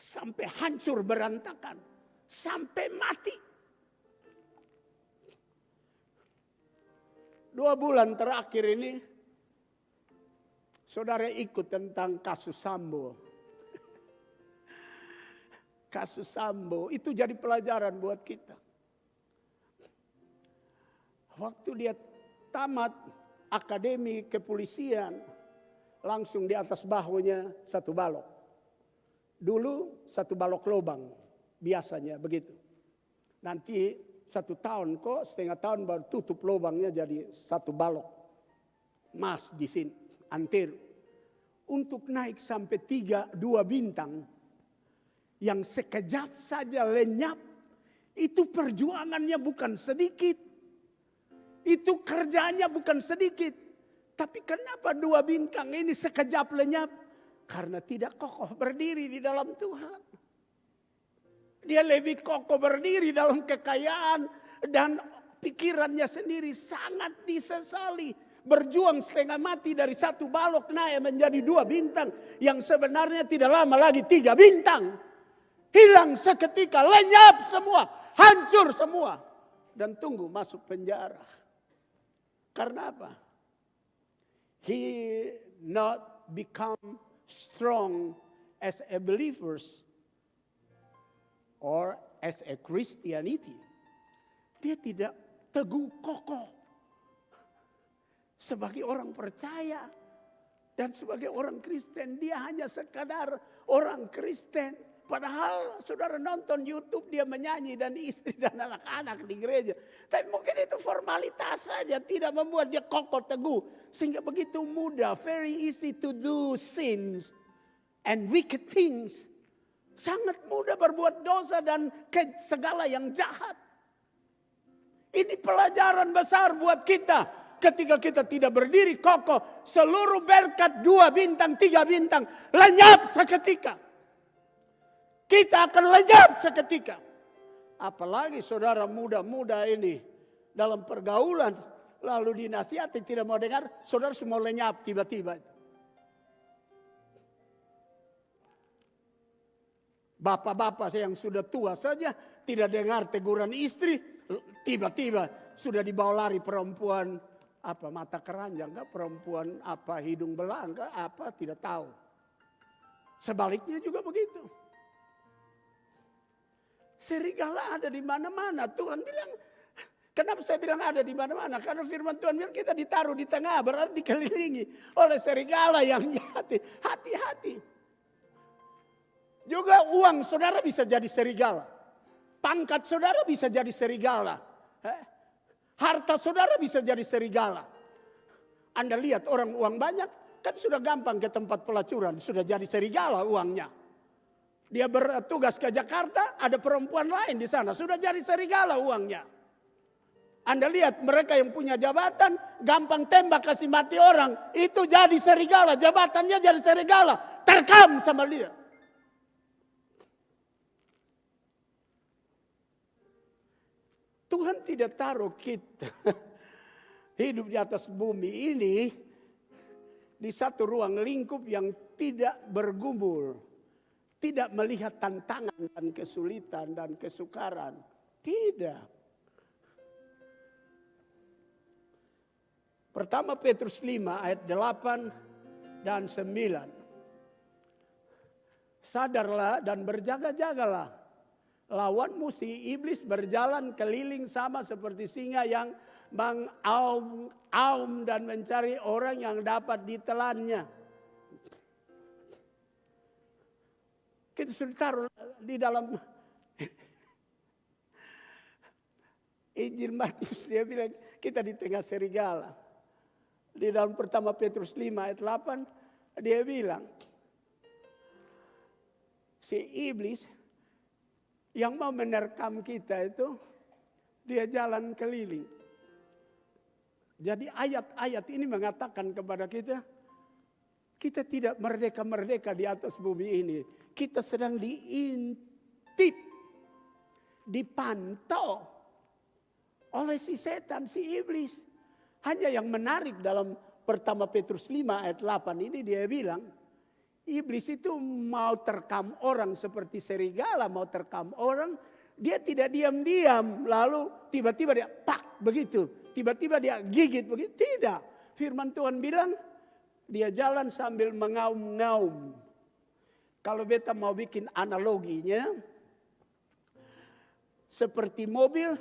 Sampai hancur berantakan. Sampai mati. 2 bulan terakhir ini, saudara ikut tentang kasus Sambo. Kasus Sambo itu jadi pelajaran buat kita. Waktu dia tamat akademi kepolisian, langsung di atas bahunya 1 balok. Dulu 1 balok lubang, biasanya begitu. Nanti 1 tahun kok, setengah tahun baru tutup lubangnya jadi 1 balok. Mas di sini, antero. Untuk naik sampai 2 bintang, yang sekejap saja lenyap, itu perjuangannya bukan sedikit. Itu kerjanya bukan sedikit. Tapi kenapa 2 bintang ini sekejap lenyap? Karena tidak kokoh berdiri di dalam Tuhan. Dia lebih kokoh berdiri dalam kekayaan dan pikirannya sendiri, sangat disesali. Berjuang setengah mati dari 1 balok naik menjadi 2 bintang. Yang sebenarnya tidak lama lagi 3 bintang. Hilang seketika, lenyap semua, hancur semua. Dan tunggu masuk penjara. Karena apa? He not become strong as a believers or as a Christianity. Dia tidak teguh kokoh sebagai orang percaya dan sebagai orang Kristen. Dia hanya sekadar orang Kristen. Padahal saudara nonton YouTube dia menyanyi dan istri dan anak-anak di gereja. Tapi mungkin itu formalitas saja, tidak membuat dia kokoh teguh. Sehingga begitu mudah, very easy to do sins and wicked things. Sangat mudah berbuat dosa dan segala yang jahat. Ini pelajaran besar buat kita. Ketika kita tidak berdiri kokoh, seluruh berkat 2 bintang, 3 bintang lenyap seketika. Kita akan lenyap seketika. Apalagi saudara muda-muda ini dalam pergaulan, lalu dinasihati tidak mau dengar, saudara semua lenyap tiba-tiba. Bapak-bapak yang sudah tua saja tidak dengar teguran istri, tiba-tiba sudah dibawa lari perempuan apa mata keranjang, enggak perempuan apa hidung belang, enggak apa tidak tahu. Sebaliknya juga begitu. Serigala ada di mana-mana. Tuhan bilang, kenapa saya bilang ada di mana-mana? Karena firman Tuhan bilang kita ditaruh di tengah, berarti dikelilingi oleh serigala yang jahat. Hati-hati. Juga uang saudara bisa jadi serigala. Pangkat saudara bisa jadi serigala. Harta saudara bisa jadi serigala. Anda lihat orang uang banyak, kan sudah gampang ke tempat pelacuran. Sudah jadi serigala uangnya. Dia bertugas ke Jakarta, ada perempuan lain di sana. Sudah jadi serigala uangnya. Anda lihat mereka yang punya jabatan, gampang tembak kasih mati orang. Itu jadi serigala, jabatannya jadi serigala. Terkam sama dia. Tuhan tidak taruh kita hidup di atas bumi ini di satu ruang lingkup yang tidak bergumul, tidak melihat tantangan dan kesulitan dan kesukaran. Tidak. Pertama Petrus 5 ayat 8 dan 9. Sadarlah dan berjaga-jagalah. Lawanmu si iblis berjalan keliling sama seperti singa yang mengaum dan mencari orang yang dapat ditelannya. Kita sudah taruh di dalam Injil Matius, dia bilang kita di tengah serigala. Di dalam pertama Petrus 5 ayat 8 dia bilang si iblis yang mau menerkam kita itu, dia jalan keliling. Jadi ayat-ayat ini mengatakan kepada kita, kita tidak merdeka-merdeka di atas bumi ini. Kita sedang diintip, dipantau oleh si setan, si iblis. Hanya yang menarik dalam pertama Petrus 5 ayat 8 ini dia bilang, iblis itu mau terkam orang seperti serigala, mau terkam orang, dia tidak diam-diam, lalu tiba-tiba dia pak begitu, tiba-tiba dia gigit begitu, tidak. Firman Tuhan bilang, dia jalan sambil mengaum-ngaum. Kalau beta mau bikin analoginya, seperti mobil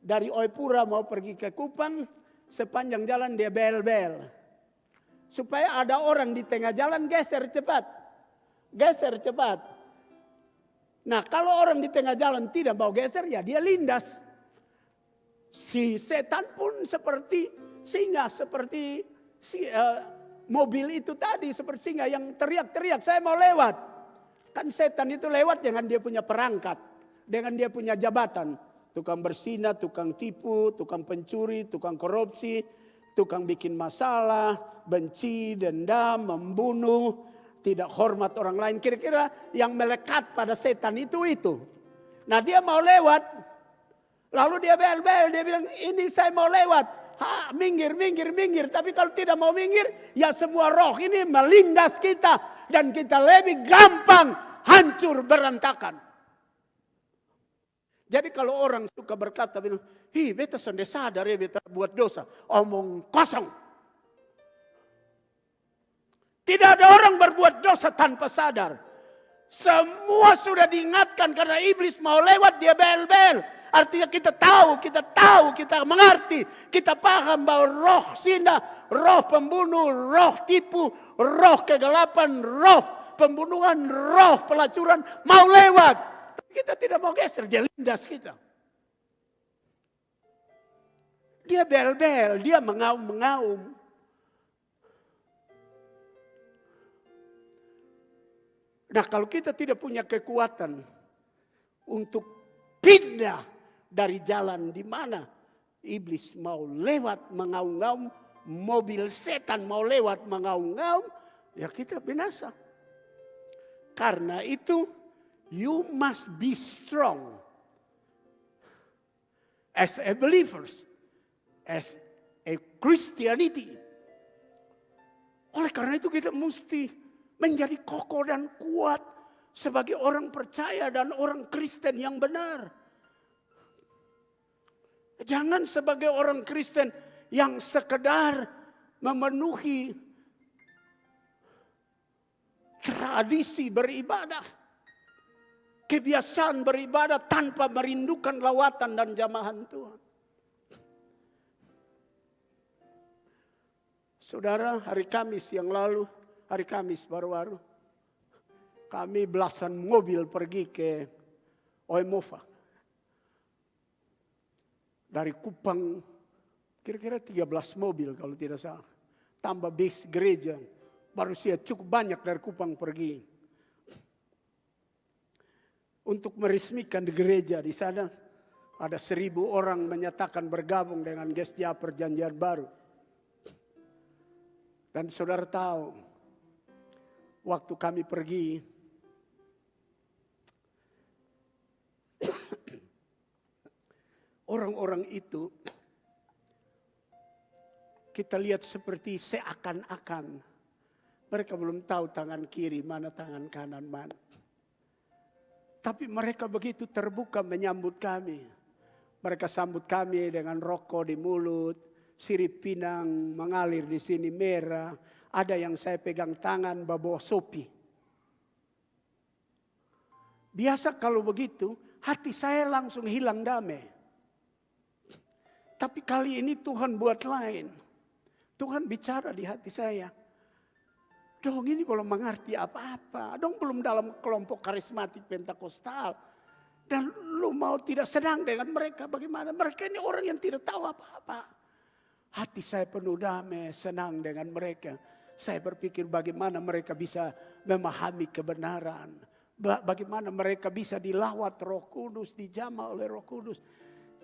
dari Oepura mau pergi ke Kupang, sepanjang jalan dia bel-bel. Supaya ada orang di tengah jalan geser cepat. Geser cepat. Nah kalau orang di tengah jalan tidak mau geser ya dia lindas. Si setan pun seperti singa. Seperti mobil itu tadi. Seperti singa yang teriak-teriak saya mau lewat. Kan setan itu lewat dengan dia punya perangkat. Dengan dia punya jabatan. tukang berzina, tukang tipu, tukang pencuri, tukang korupsi, tukang bikin masalah, benci, dendam, membunuh, tidak hormat orang lain. Kira-kira yang melekat pada setan itu. Nah dia mau lewat. Lalu dia bel-bel, dia bilang ini saya mau lewat. Minggir. Tapi kalau tidak mau minggir, ya semua roh ini melindas kita. Dan kita lebih gampang hancur berantakan. Jadi kalau orang suka berkata, bilang, beta sonde sadar ya beta buat dosa. Omong kosong. Tidak ada orang berbuat dosa tanpa sadar. Semua sudah diingatkan karena iblis mau lewat dia bel-bel. Artinya kita tahu, kita mengerti. Kita paham bahwa roh zina, roh pembunuh, roh tipu, roh kegelapan, roh pembunuhan, roh pelacuran mau lewat. Tapi kita tidak mau geser, dia lindas kita. Dia bel-bel, dia mengaum-mengaum. Nah kalau kita tidak punya kekuatan untuk pindah dari jalan di mana iblis mau lewat mengaum-ngaum, mobil setan mau lewat mengaum-ngaum, ya kita binasa. Karena itu you must be strong as a believers, as a Christianity. Oleh karena itu kita mesti menjadi kokoh dan kuat sebagai orang percaya dan orang Kristen yang benar. Jangan sebagai orang Kristen yang sekedar memenuhi tradisi beribadah, kebiasaan beribadah tanpa merindukan lawatan dan jamahan Tuhan. Saudara, hari Kamis yang lalu, hari Kamis baru-baru, kami belasan mobil pergi ke Oemova. Dari Kupang, kira-kira 13 mobil kalau tidak salah. Tambah base gereja, baru cukup banyak dari Kupang pergi. Untuk meresmikan di gereja di sana, ada 1.000 orang menyatakan bergabung dengan Gesja Perjanjian Baru. Dan saudara tahu, waktu kami pergi, orang-orang itu kita lihat seperti seakan-akan mereka belum tahu tangan kiri mana, tangan kanan mana. Tapi mereka begitu terbuka menyambut kami. Mereka sambut kami dengan rokok di mulut, sirip pinang mengalir di sini merah. Ada yang saya pegang tangan bawa sopi. Biasa kalau begitu, hati saya langsung hilang damai. Tapi kali ini Tuhan buat lain. Tuhan bicara di hati saya. Dong ini belum mengerti apa-apa. Dong belum dalam kelompok karismatik Pentakosta. Dan lu mau tidak senang dengan mereka. Bagaimana? Mereka ini orang yang tidak tahu apa-apa. Hati saya penuh damai, senang dengan mereka. Saya berpikir bagaimana mereka bisa memahami kebenaran. Bagaimana mereka bisa dilawat Roh Kudus, dijamah oleh Roh Kudus.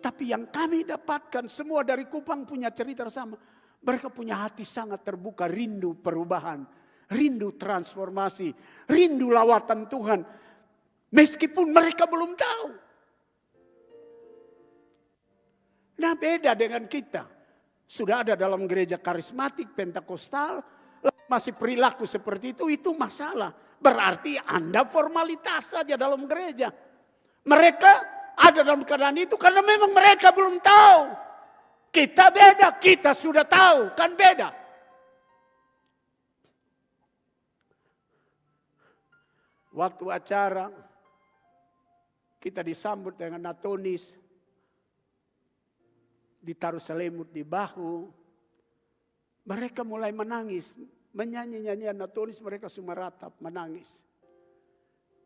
Tapi yang kami dapatkan semua dari Kupang punya cerita sama. Mereka punya hati sangat terbuka, rindu perubahan, rindu transformasi, rindu lawatan Tuhan. Meskipun mereka belum tahu. Nah beda dengan kita. Sudah ada dalam gereja karismatik, Pentakostal, masih perilaku seperti itu masalah. Berarti Anda formalitas saja dalam gereja. Mereka ada dalam keadaan itu karena memang mereka belum tahu. Kita beda, kita sudah tahu, kan beda. Waktu acara, kita disambut dengan natonis, ditaruh selimut di bahu. Mereka mulai menangis, menyanyi nyanyian natonis, mereka semua ratap, menangis.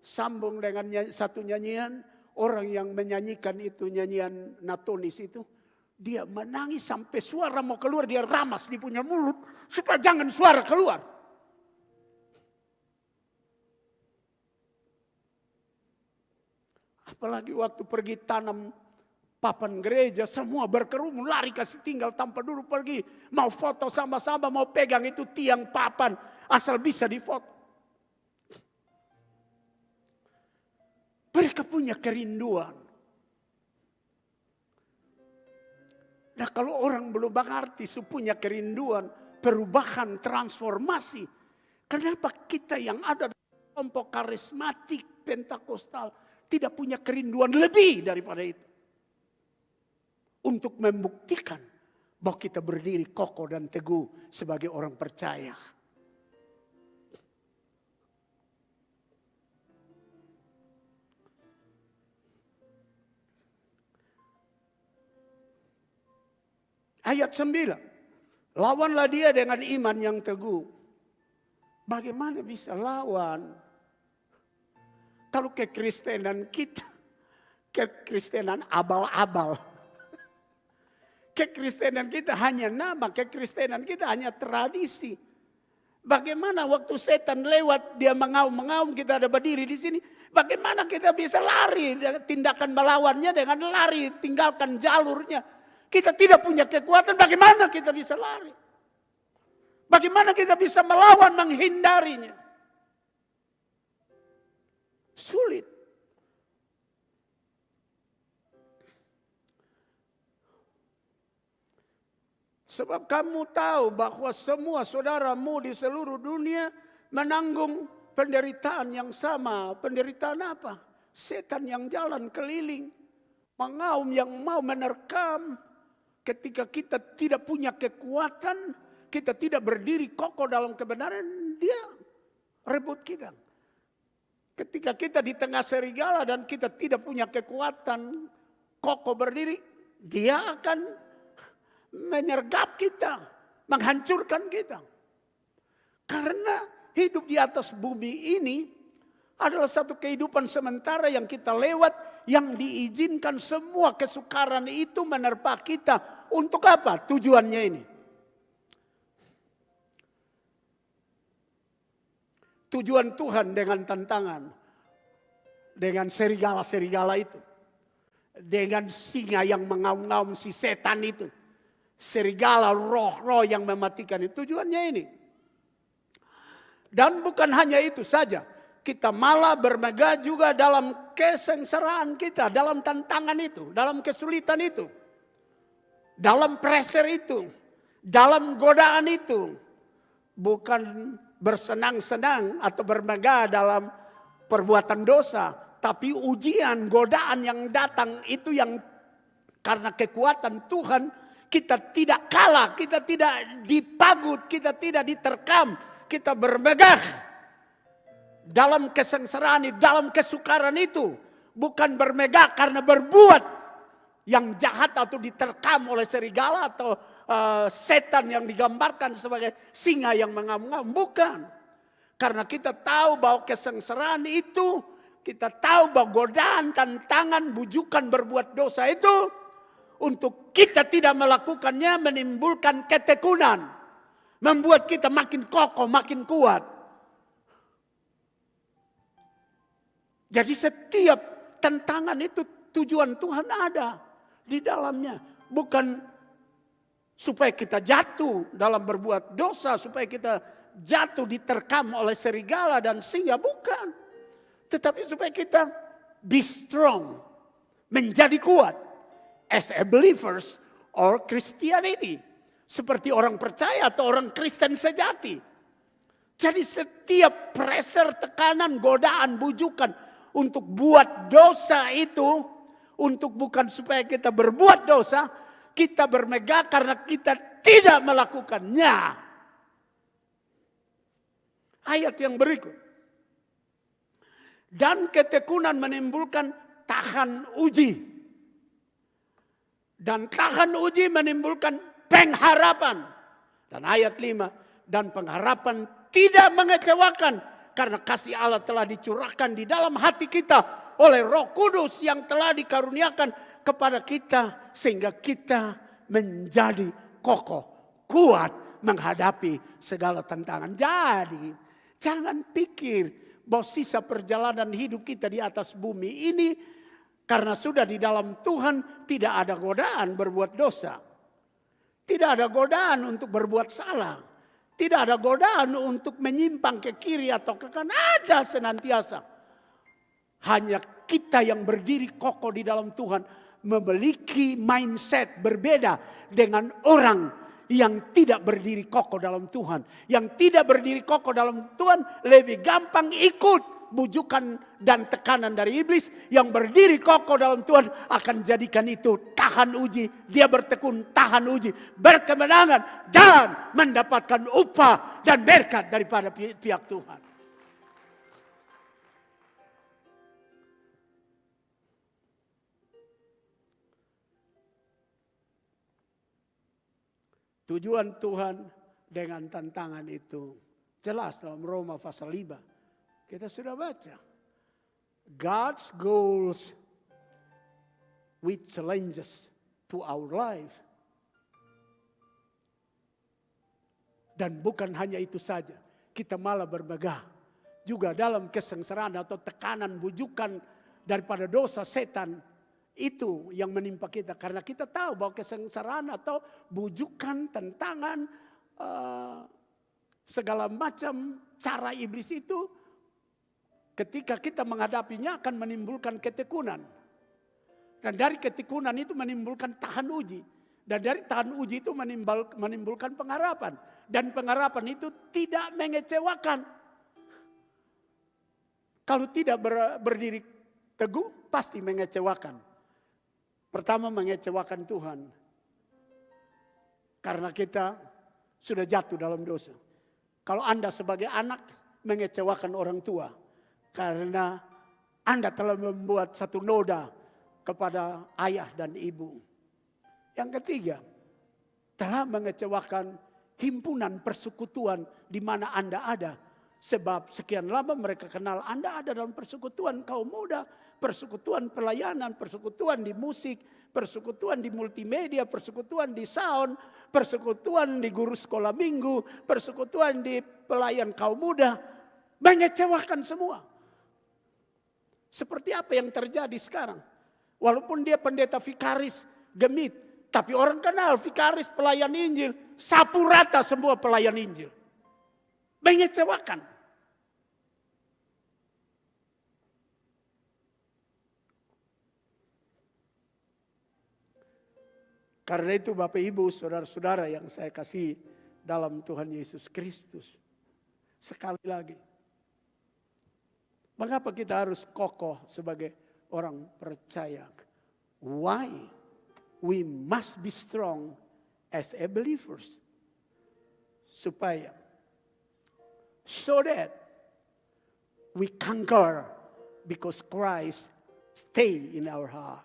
Sambung dengan satu nyanyian, orang yang menyanyikan itu nyanyian natonis itu, dia menangis sampai suara mau keluar, dia ramas di punya mulut supaya jangan suara keluar. Apalagi waktu pergi tanam papan gereja, semua berkerumun, lari kasih tinggal tanpa duduk pergi. Mau foto sama-sama, mau pegang itu tiang papan, asal bisa difoto. Mereka punya kerinduan. Nah kalau orang belum mengerti, punya kerinduan, perubahan, transformasi. Kenapa kita yang ada di kelompok karismatik, Pentakosta tidak punya kerinduan lebih daripada itu? Untuk membuktikan bahwa kita berdiri kokoh dan teguh sebagai orang percaya. Ayat 9. Lawanlah dia dengan iman yang teguh. Bagaimana bisa lawan? Kalau kekristenan kita, kekristenan abal-abal. Kekristenan kita hanya nama, kekristenan kita hanya tradisi. Bagaimana waktu setan lewat, dia mengaum-mengaum, kita ada berdiri di sini. Bagaimana kita bisa lari, tindakan melawannya dengan lari, tinggalkan jalurnya. Kita tidak punya kekuatan, bagaimana kita bisa lari? Bagaimana kita bisa melawan, menghindarinya? Sulit. Sebab kamu tahu bahwa semua saudaramu di seluruh dunia menanggung penderitaan yang sama. Penderitaan apa? Setan yang jalan keliling. Mengaum yang mau menerkam. Ketika kita tidak punya kekuatan, kita tidak berdiri kokoh dalam kebenaran, dia rebut kita. Ketika kita di tengah serigala dan kita tidak punya kekuatan kokoh berdiri, dia akan menyergap kita, menghancurkan kita. Karena hidup di atas bumi ini adalah satu kehidupan sementara yang kita lewat, yang diizinkan semua kesukaran itu menerpa kita. Untuk apa tujuannya ini? Tujuan Tuhan dengan tantangan, dengan serigala-serigala itu, dengan singa yang mengaum-ngaum si setan itu, serigala roh-roh yang mematikan itu, tujuannya ini. Dan bukan hanya itu saja, kita malah bermegah juga dalam kesengsaraan kita, dalam tantangan itu, dalam kesulitan itu, dalam pressure itu, dalam godaan itu. Bukan bersenang-senang atau bermegah dalam perbuatan dosa, tapi ujian, godaan yang datang itu yang karena kekuatan Tuhan, kita tidak kalah, kita tidak dipagut, kita tidak diterkam, kita bermegah dalam kesengsaraan, dalam kesukaran itu. Bukan bermegah karena berbuat yang jahat atau diterkam oleh serigala atau setan yang digambarkan sebagai singa yang mengaum-ngaum. Bukan. Karena kita tahu bahwa kesengsaraan itu, kita tahu bahwa godaan, tantangan, bujukan berbuat dosa itu, untuk kita tidak melakukannya menimbulkan ketekunan. Membuat kita makin kokoh, makin kuat. Jadi setiap tantangan itu tujuan Tuhan ada di dalamnya. Bukan supaya kita jatuh dalam berbuat dosa, supaya kita jatuh diterkam oleh serigala dan singa, bukan. Tetapi supaya kita be strong, menjadi kuat as a believers or Christianity, seperti orang percaya atau orang Kristen sejati. Jadi setiap pressure, tekanan, godaan, bujukan untuk buat dosa itu, untuk bukan supaya kita berbuat dosa, kita bermegah karena kita tidak melakukannya. Ayat yang berikut. Dan ketekunan menimbulkan tahan uji. Dan tahan uji menimbulkan pengharapan. Dan ayat 5. Dan pengharapan tidak mengecewakan. Karena kasih Allah telah dicurahkan di dalam hati kita oleh Roh Kudus yang telah dikaruniakan kepada kita, sehingga kita menjadi kokoh, kuat menghadapi segala tantangan. Jadi jangan pikir bahwa sisa perjalanan hidup kita di atas bumi ini Karena sudah di dalam Tuhan tidak ada godaan berbuat dosa. Tidak ada godaan untuk berbuat salah. Tidak ada godaan untuk menyimpang ke kiri atau ke kanan. Ada senantiasa. Hanya kita yang berdiri kokoh di dalam Tuhan memiliki mindset berbeda dengan orang yang tidak berdiri kokoh dalam Tuhan. Yang tidak berdiri kokoh dalam Tuhan lebih gampang ikut bujukan dan tekanan dari iblis. Yang berdiri kokoh dalam Tuhan akan jadikan itu tahan uji. Dia bertekun tahan uji, berkemenangan dan mendapatkan upah dan berkat daripada pihak Tuhan. Tujuan Tuhan dengan tantangan itu jelas dalam Roma pasal 5. Kita sudah baca. God's goals with challenges to our life. Dan bukan hanya itu saja. Kita malah bermegah. Juga dalam kesengsaraan atau tekanan bujukan daripada dosa setan. Itu yang menimpa kita. Karena kita tahu bahwa kesengsaraan atau bujukan, tentangan, segala macam cara iblis itu, ketika kita menghadapinya akan menimbulkan ketekunan. Dan dari ketekunan itu menimbulkan tahan uji. Dan dari tahan uji itu menimbulkan pengharapan. Dan pengharapan itu tidak mengecewakan. Kalau tidak berdiri teguh, pasti mengecewakan. Pertama, mengecewakan Tuhan. Karena kita sudah jatuh dalam dosa. Kalau Anda sebagai anak mengecewakan orang tua. Karena Anda telah membuat satu noda kepada ayah dan ibu. Yang ketiga, telah mengecewakan himpunan persekutuan di mana Anda ada. Sebab sekian lama mereka kenal Anda ada dalam persekutuan kaum muda, persekutuan pelayanan, persekutuan di musik, persekutuan di multimedia, persekutuan di sound, persekutuan di guru sekolah minggu, persekutuan di pelayan kaum muda. Mengecewakan semua. Seperti apa yang terjadi sekarang. Walaupun dia pendeta vikaris gemit, tapi orang kenal vikaris pelayan Injil, sapu rata semua pelayan Injil. Mengecewakan. Karena itu Bapak Ibu, saudara-saudara yang saya kasih dalam Tuhan Yesus Kristus. Sekali lagi. Mengapa kita harus kokoh sebagai orang percaya? Why? We must be strong as a believers. Supaya. So that we conquer because Christ stay in our heart.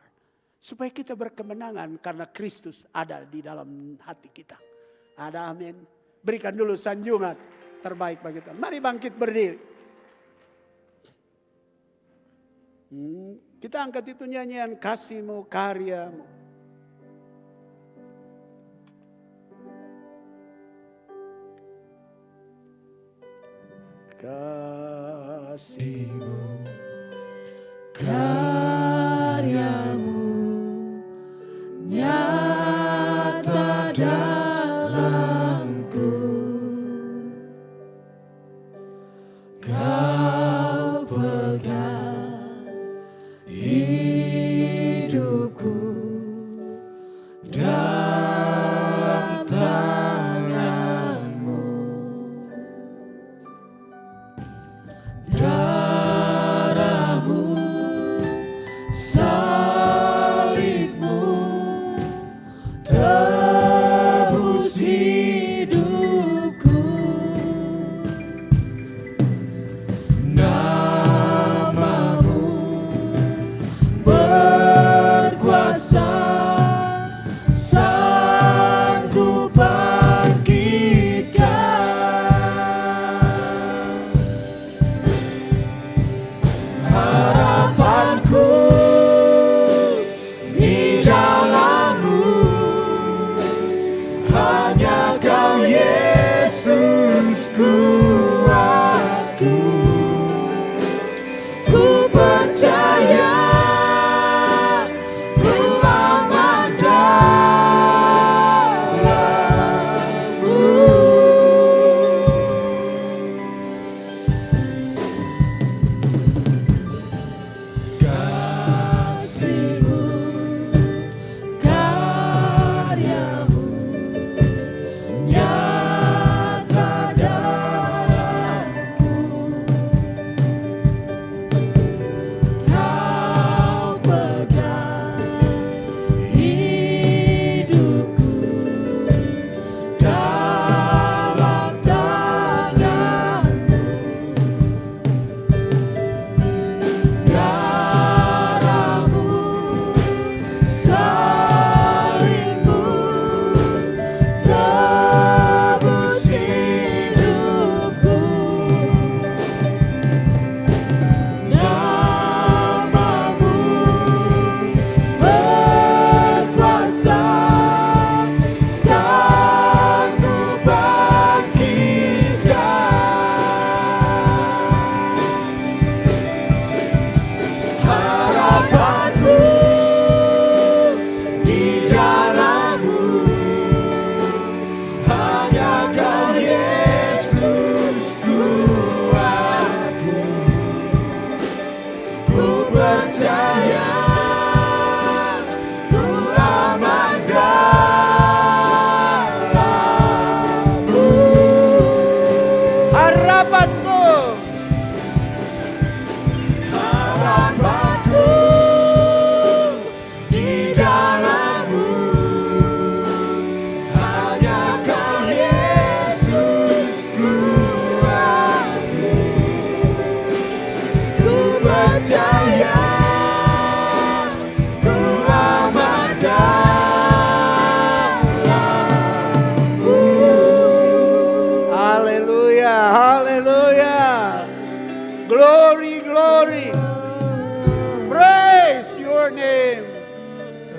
Supaya kita berkemenangan karena Kristus ada di dalam hati kita. Ada amin. Berikan dulu sanjungan terbaik bagi Tuhan. Mari bangkit berdiri. Kita angkat itu nyanyian kasih-Mu, karya-Mu. Kasih-Mu, karya-Mu nyata dalamku. Kau pegang hidupku dalam tangan-Mu. Darah-Mu, salib-Mu tebus hidupku. Nama-Mu berkuasa, sanggup bangkitkan harapanku.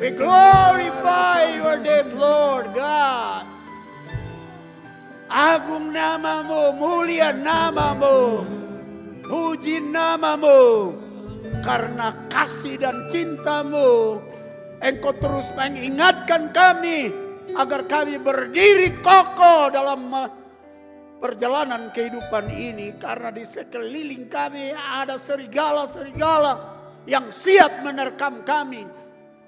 We glorify your name, Lord God. Agung namamu, mulia namamu, puji namamu. Karena kasih dan cintamu, Engkau terus mengingatkan kami agar kami berdiri kokoh dalam perjalanan kehidupan ini. Karena di sekeliling kami ada serigala-serigala yang siap menerkam kami.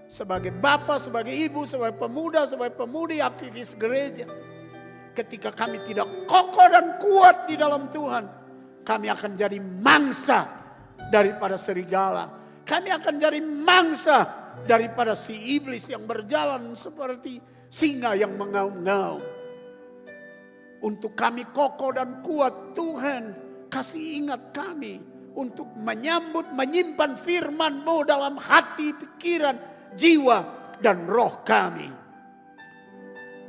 Sebagai bapak, sebagai ibu, sebagai pemuda, sebagai pemudi, aktivis gereja. Ketika kami tidak kokoh dan kuat di dalam Tuhan, kami akan jadi mangsa daripada serigala. Kami akan jadi mangsa daripada si iblis yang berjalan seperti singa yang mengaum-ngaum. Untuk kami kokoh dan kuat, Tuhan kasih ingat kami untuk menyambut, menyimpan firman-Mu dalam hati, pikiran, jiwa, dan roh kami.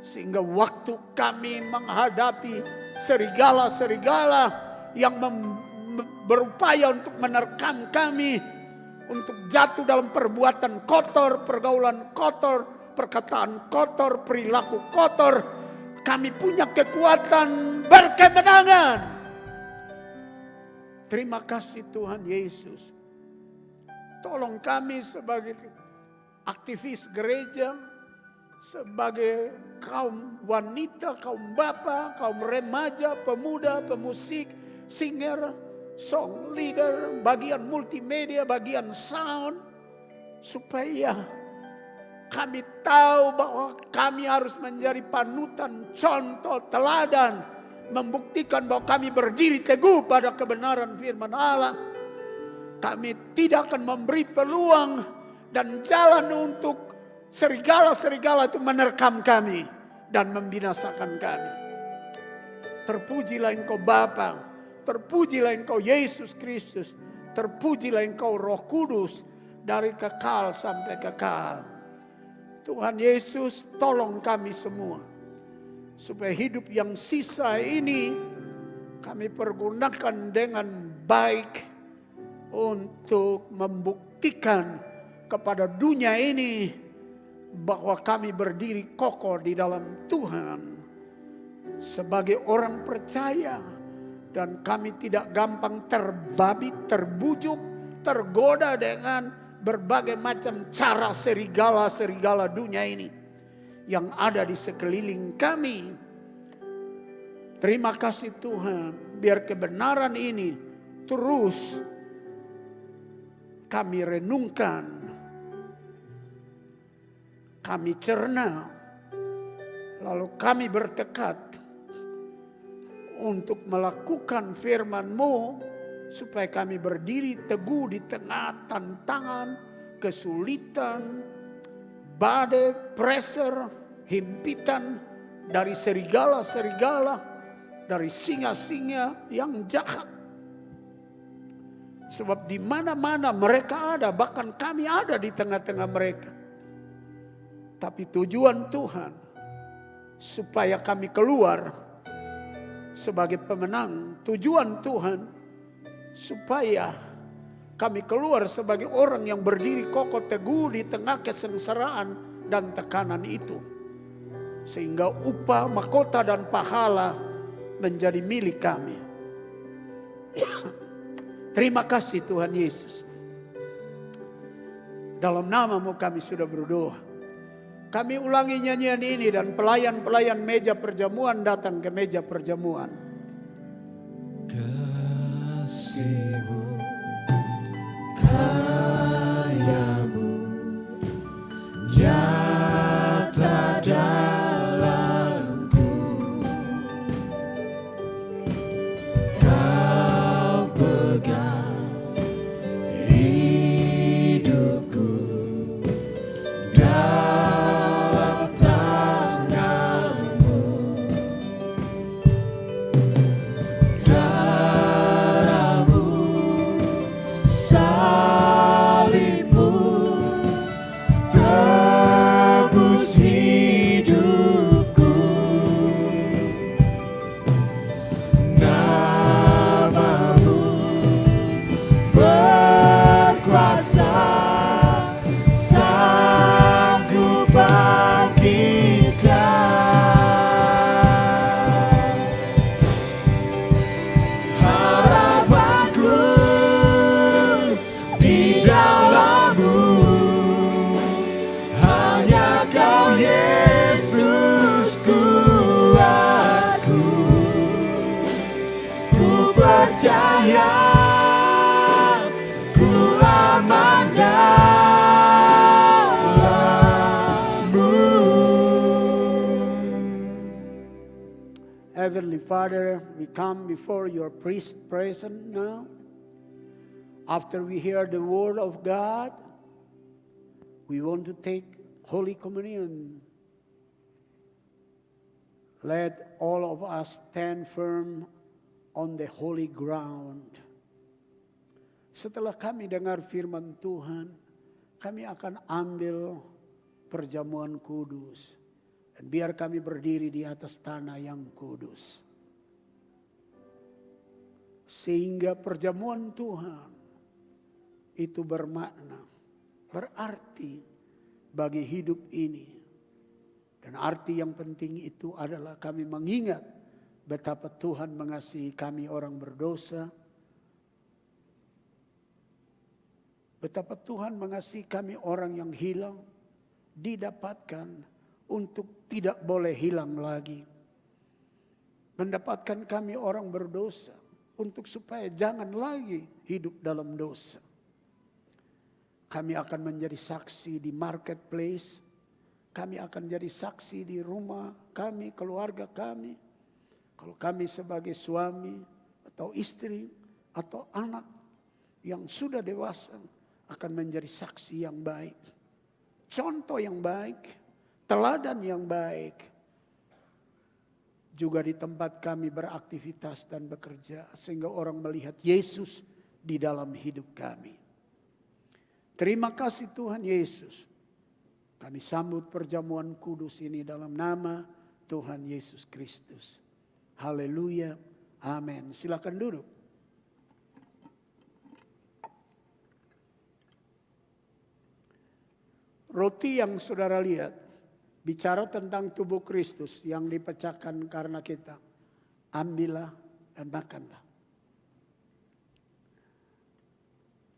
Sehingga waktu kami menghadapi serigala-serigala yang berupaya untuk menerkam kami, untuk jatuh dalam perbuatan kotor, pergaulan kotor, perkataan kotor, perilaku kotor, kami punya kekuatan berkemenangan. Terima kasih Tuhan Yesus. Tolong kami sebagai aktivis gereja, sebagai kaum wanita, kaum bapak, kaum remaja, pemuda, pemusik, singer, song leader, bagian multimedia, bagian sound, supaya kami tahu bahwa kami harus menjadi panutan, contoh, teladan, membuktikan bahwa kami berdiri teguh pada kebenaran firman Allah. Kami tidak akan memberi peluang dan jalan untuk serigala-serigala itu menerkam kami dan membinasakan kami. Terpujilah Engkau Bapa, terpujilah Engkau Yesus Kristus, terpujilah Engkau Roh Kudus dari kekal sampai kekal. Tuhan Yesus, tolong kami semua supaya hidup yang sisa ini kami pergunakan dengan baik untuk membuktikan kepada dunia ini bahwa kami berdiri kokoh di dalam Tuhan sebagai orang percaya, dan kami tidak gampang terbabit, terbujuk, tergoda dengan berbagai macam cara serigala-serigala dunia ini yang ada di sekeliling kami. Terima kasih Tuhan, biar kebenaran ini terus kami renungkan, kami cerna, lalu kami bertekad untuk melakukan firman-Mu supaya kami berdiri teguh di tengah tantangan, kesulitan, badai, pressure, himpitan dari serigala-serigala, dari singa-singa yang jahat. Sebab di mana-mana mereka ada, bahkan kami ada di tengah-tengah mereka. Tapi tujuan Tuhan supaya kami keluar sebagai pemenang. Tujuan Tuhan supaya kami keluar sebagai orang yang berdiri kokoh teguh di tengah kesengsaraan dan tekanan itu. Sehingga upah, mahkota dan pahala menjadi milik kami. Terima kasih Tuhan Yesus. Dalam nama-Mu kami sudah berdoa. Kami ulangi nyanyian ini dan pelayan-pelayan meja perjamuan datang ke meja perjamuan. Kasih-Mu, karya-Mu nyata dalamku. Kau pegang hidupku dalam tangan-Mu. Darah-Mu Heavenly Father, we come before your presence now. After we hear the word of God, we want to take Holy Communion. Let all of us stand firm on the holy ground. Setelah kami dengar firman Tuhan, kami akan ambil perjamuan kudus. Dan biar kami berdiri di atas tanah yang kudus. Sehingga perjamuan Tuhan itu bermakna, berarti bagi hidup ini. Dan arti yang penting itu adalah kami mengingat betapa Tuhan mengasihi kami orang berdosa. Betapa Tuhan mengasihi kami orang yang hilang, didapatkan untuk tidak boleh hilang lagi. Mendapatkan kami orang berdosa untuk supaya jangan lagi hidup dalam dosa. Kami akan menjadi saksi di marketplace. Kami akan jadi saksi di rumah kami, keluarga kami. Kalau kami sebagai suami atau istri atau anak yang sudah dewasa akan menjadi saksi yang baik. Contoh yang baik, teladan yang baik. Juga di tempat kami beraktivitas dan bekerja sehingga orang melihat Yesus di dalam hidup kami. Terima kasih Tuhan Yesus. Kami sambut perjamuan kudus ini dalam nama Tuhan Yesus Kristus. Haleluya. Amin. Silakan duduk. Roti yang saudara lihat bicara tentang tubuh Kristus yang dipecahkan karena kita. Ambillah dan makanlah.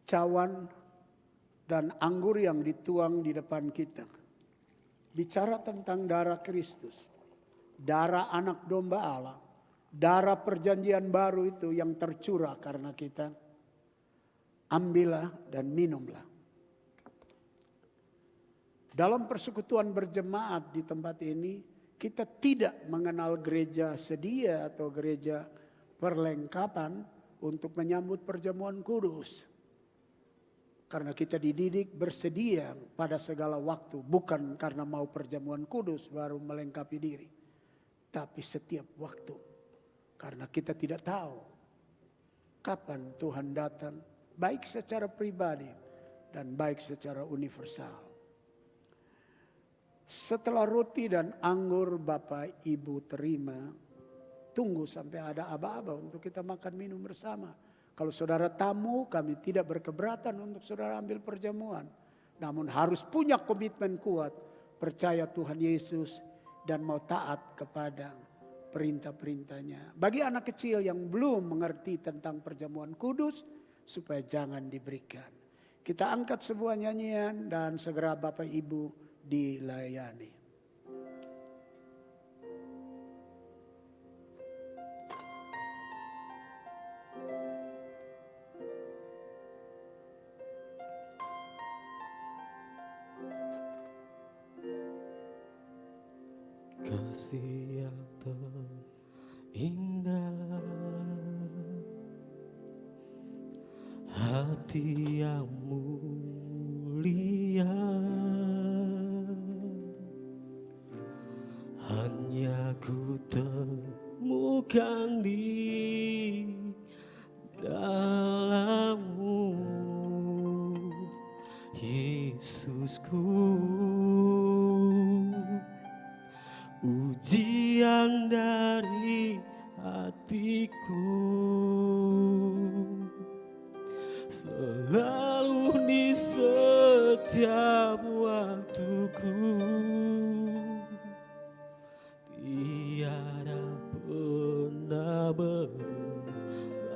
Cawan dan anggur yang dituang di depan kita. Bicara tentang darah Kristus. Darah anak domba Allah. Darah perjanjian baru itu yang tercurah karena kita. Ambillah dan minumlah. Dalam persekutuan berjemaat di tempat ini, kita tidak mengenal gereja sedia atau gereja perlengkapan untuk menyambut perjamuan kudus. Karena kita dididik bersedia pada segala waktu. Bukan karena mau perjamuan kudus baru melengkapi diri. Tapi setiap waktu. Karena kita tidak tahu kapan Tuhan datang. Baik secara pribadi dan baik secara universal. Setelah roti dan anggur Bapak Ibu terima. Tunggu sampai ada aba-aba untuk kita makan minum bersama. Kalau saudara tamu, kami tidak berkeberatan untuk saudara ambil perjamuan. Namun harus punya komitmen kuat. Percaya Tuhan Yesus dan mau taat kepada perintah-perintahnya. Bagi anak kecil yang belum mengerti tentang perjamuan kudus, supaya jangan diberikan. Kita angkat sebuah nyanyian dan segera Bapak Ibu dilayani. Kasih yang terindah, hati yang mulia, hanya ku temukan di dalam-Mu, Yesusku. Ujian dari hatiku selalu di setiap waktuku, tiada pernah berubah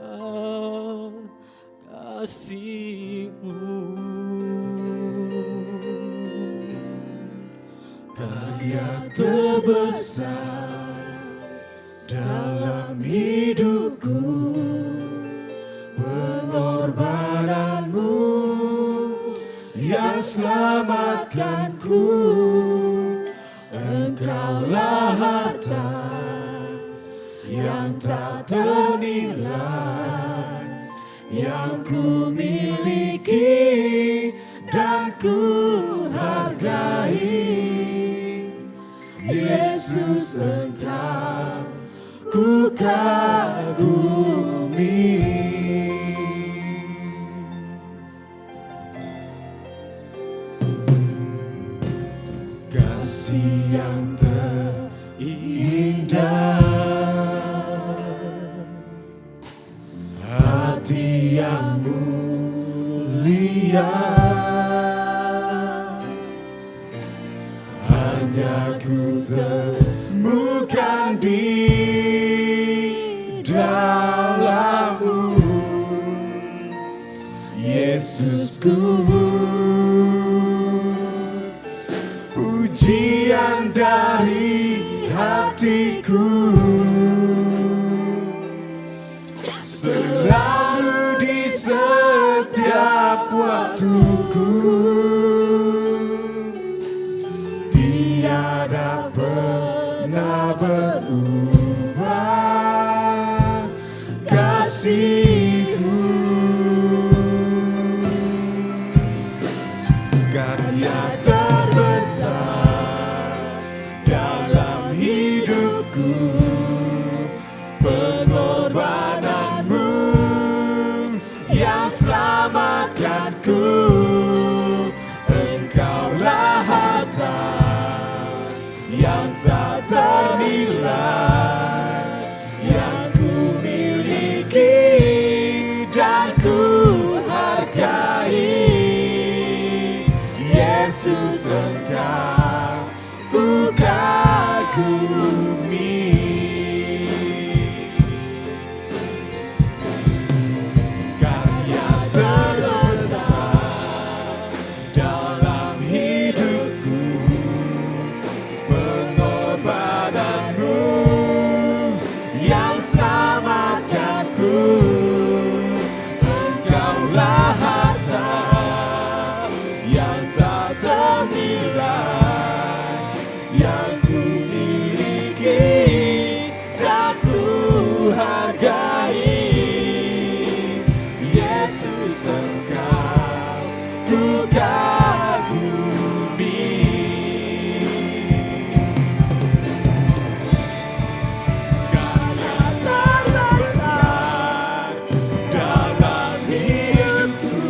kasih-Mu. Karya terbesar dalam hidupku, pengorbananmu yang selamatkanku. Engkaulah harta yang tak ternilai, yang ku miliki dan ku hargai. Yesus, Engkau ku kagumi. Kasih yang terindah, hati yang mulia, hanya ku temukan di dalam-Mu, Yesusku. Pujian dari hatiku selalu di setiap waktuku, tiada pernah berubah kasih-Mu. Karya terbesar dalam hidupku, pengorbanan-Mu yang selamatkanku. Engkaulah harta yang tak ternilai, yang ku miliki dan ku hargai. Yesus, Engkau ku kagumi. Karya terbesar dalam hidupku, pengorbanan-Mu yang selamatkanku. Engkaulah harta yang tak ternilai, yang ku miliki dan ku hargai. Yesus, Engkau ku kagumi. Karya terbesar dalam hidupku,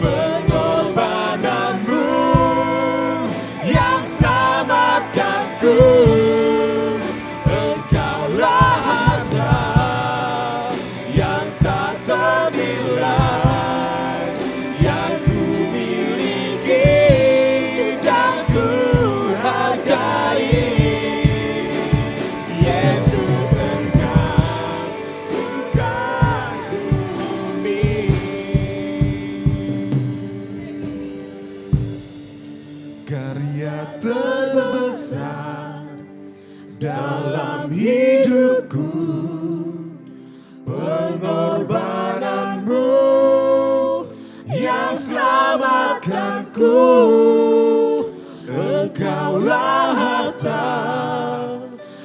pengorbanan-Mu yang selamatkanku. Engkaulah harta yang tak ternilai, yang ku miliki dan ku hargai. Yesus, Engkau ku kagumi. Karya terbesar dalam hidupku, pengorbanan-Mu yang selamatkanku. Engkaulah harta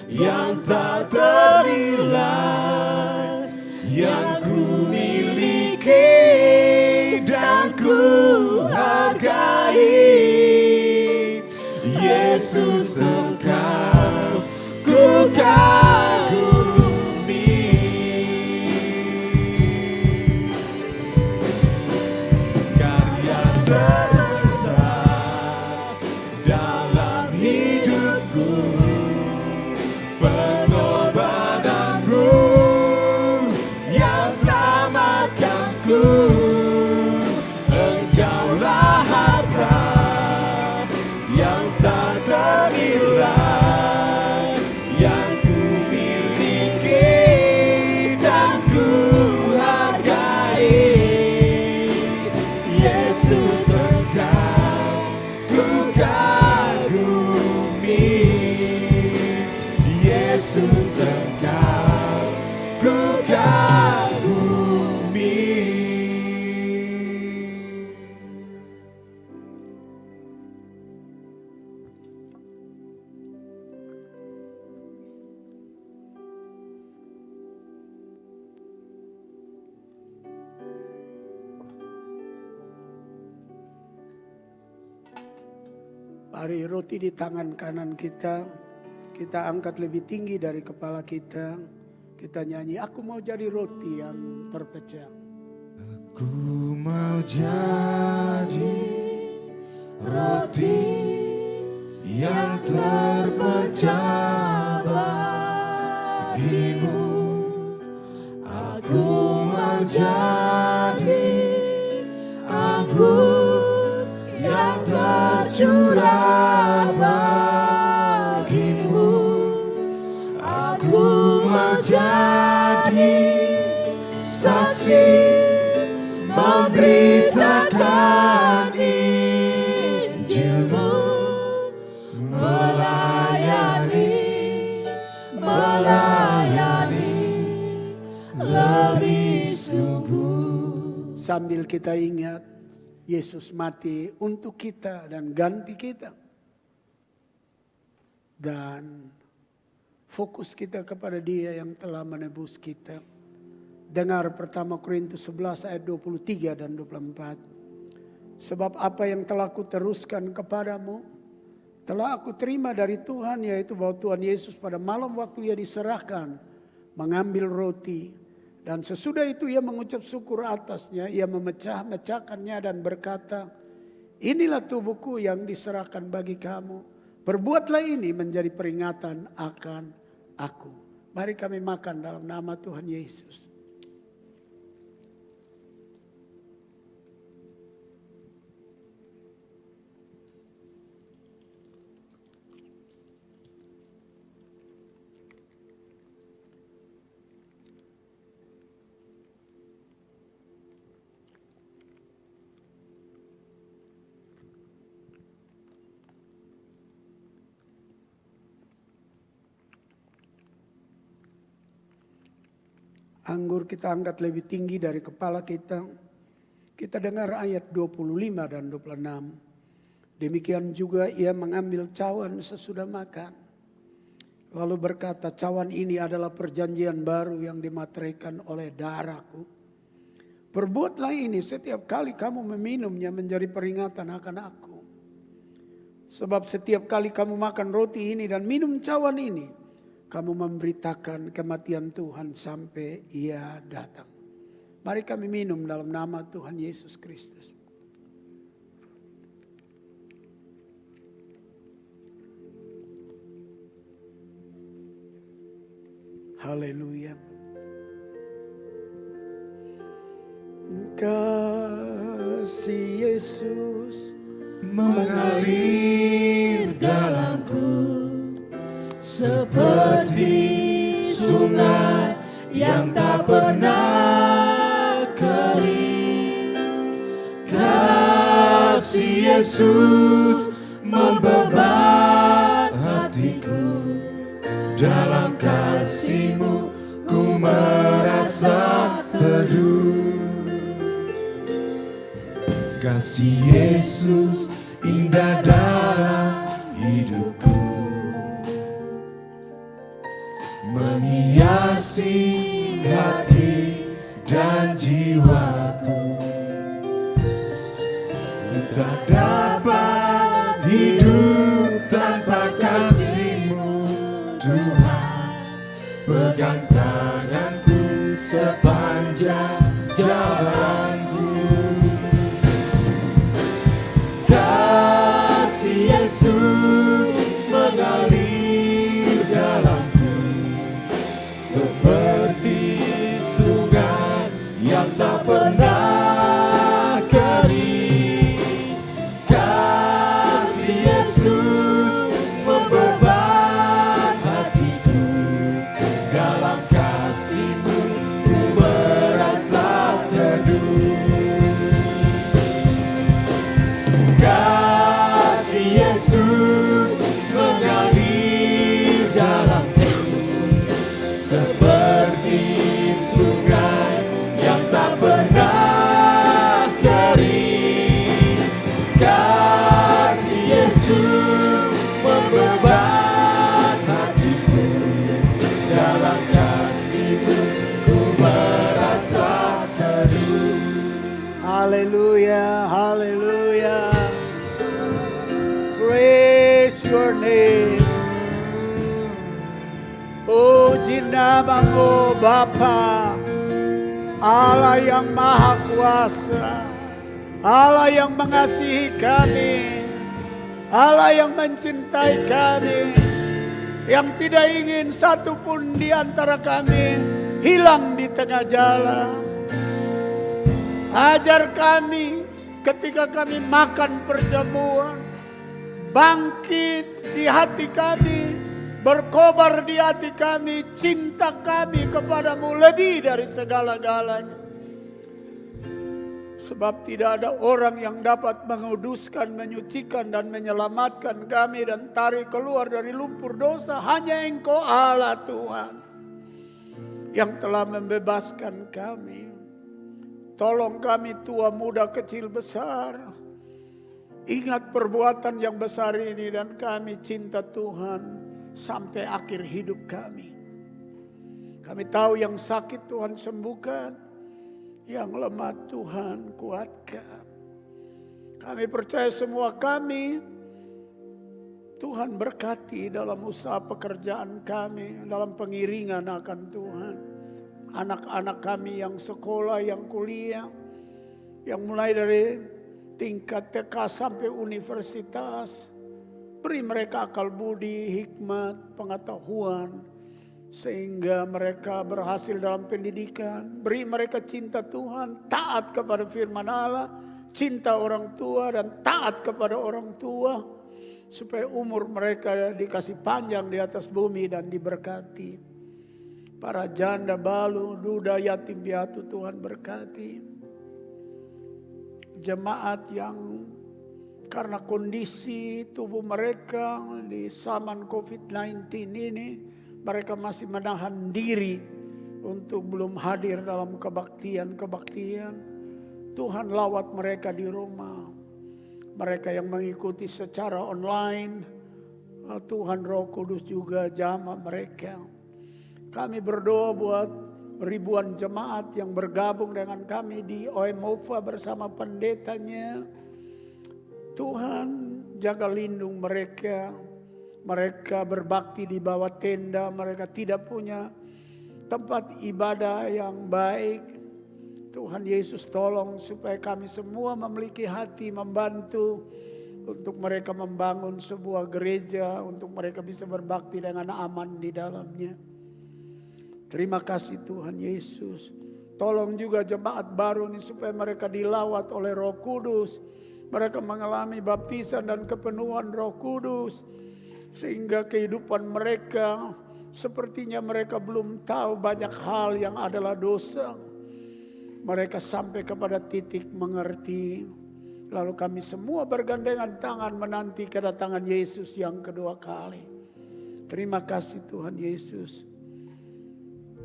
yang tak ternilai, yang ku miliki dan ku hargai. Yesus, Engkau ku kagumi. Karya terbesar dalam hidupku, pengorbanan-Mu yang selamatkanku. Engkaulah harta yang tak ternilai, yang ku Mari roti di tangan kanan kita angkat lebih tinggi dari kepala kita. Kita nyanyi, aku mau jadi roti yang terpecah. Aku mau jadi roti yang terpecah bagimu. Aku mau jadi anggur yang tercurah bagimu. Aku mau jadi saksi memberitakan Injilmu, melayani lebih sungguh. Sambil kita ingat Yesus mati untuk kita dan ganti kita. Dan fokus kita kepada Dia yang telah menebus kita. Dengar pertama Korintus 11 ayat 23 dan 24. Sebab apa yang telah kuteruskan kepadamu, telah aku terima dari Tuhan, yaitu bahwa Tuhan Yesus pada malam waktu Ia diserahkan, mengambil roti. Dan sesudah itu Ia mengucap syukur atasnya, Ia memecah-mecahkannya dan berkata, inilah tubuhku yang diserahkan bagi kamu. Perbuatlah ini menjadi peringatan akan aku. Mari kami makan dalam nama Tuhan Yesus. Anggur kita angkat lebih tinggi dari kepala kita. Kita dengar ayat 25 dan 26. Demikian juga Ia mengambil cawan sesudah makan. Lalu berkata, cawan ini adalah perjanjian baru yang dimateraikan oleh darahku. Perbuatlah ini setiap kali kamu meminumnya menjadi peringatan akan aku. Sebab setiap kali kamu makan roti ini dan minum cawan ini, kamu memberitakan kematian Tuhan sampai Ia datang. Mari kami minum dalam nama Tuhan Yesus Kristus. Haleluya. Kasih Yesus mengalir dalamku seperti sungai yang tak pernah kering. Kasih Yesus membebat hatiku, dalam kasih-Mu ku merasa teduh. Kasih Yesus indah dalam hidupku, menghiasi hati dan jiwaku. Ku tak dapat hidup tanpa kasih-Mu, Tuhan. Pegang tanganku sepanjang jalanku. Kasih Yesus mengalir dalamku seperti your name. Puji namamu Bapa, Allah yang maha kuasa, Allah yang mengasihi kami, Allah yang mencintai kami, yang tidak ingin satupun di antara kami hilang di tengah jalan. Ajar kami ketika kami makan perjamuan, bangkit di hati kami, berkobar di hati kami, cinta kami kepadamu lebih dari segala-galanya. Sebab tidak ada orang yang dapat menguduskan, menyucikan dan menyelamatkan kami dan tarik keluar dari lumpur dosa. Hanya Engkau Allah Tuhan yang telah membebaskan kami. Tolong kami tua muda kecil besar, ingat perbuatan yang besar ini dan kami cinta Tuhan sampai akhir hidup kami. Kami tahu yang sakit Tuhan sembuhkan, yang lemah Tuhan kuatkan. Kami percaya semua kami Tuhan berkati dalam usaha pekerjaan kami, dalam pengiringan akan Tuhan. Anak-anak kami yang sekolah, yang kuliah, yang mulai dari tingkat TK sampai universitas, beri mereka akal budi, hikmat, pengetahuan, sehingga mereka berhasil dalam pendidikan. Beri mereka cinta Tuhan, taat kepada firman Allah, cinta orang tua dan taat kepada orang tua, supaya umur mereka dikasih panjang di atas bumi dan diberkati. Para janda, balu, duda, yatim piatu Tuhan berkati. Jemaat yang karena kondisi tubuh mereka di zaman COVID-19 ini, mereka masih menahan diri untuk belum hadir dalam kebaktian-kebaktian. Tuhan lawat mereka di rumah. Mereka yang mengikuti secara online, Tuhan Roh Kudus juga jamah mereka. Kami berdoa buat ribuan jemaat yang bergabung dengan kami di OMOVA bersama pendetanya. Tuhan jaga lindung mereka. Mereka berbakti di bawah tenda. Mereka tidak punya tempat ibadah yang baik. Tuhan Yesus tolong supaya kami semua memiliki hati membantu untuk mereka membangun sebuah gereja, untuk mereka bisa berbakti dengan aman di dalamnya. Terima kasih Tuhan Yesus. Tolong juga jemaat baru ini supaya mereka dilawat oleh Roh Kudus. Mereka mengalami baptisan dan kepenuhan Roh Kudus. Sehingga kehidupan mereka sepertinya mereka belum tahu banyak hal yang adalah dosa. Mereka sampai kepada titik mengerti. Lalu kami semua bergandengan tangan menanti kedatangan Yesus yang kedua kali. Terima kasih Tuhan Yesus.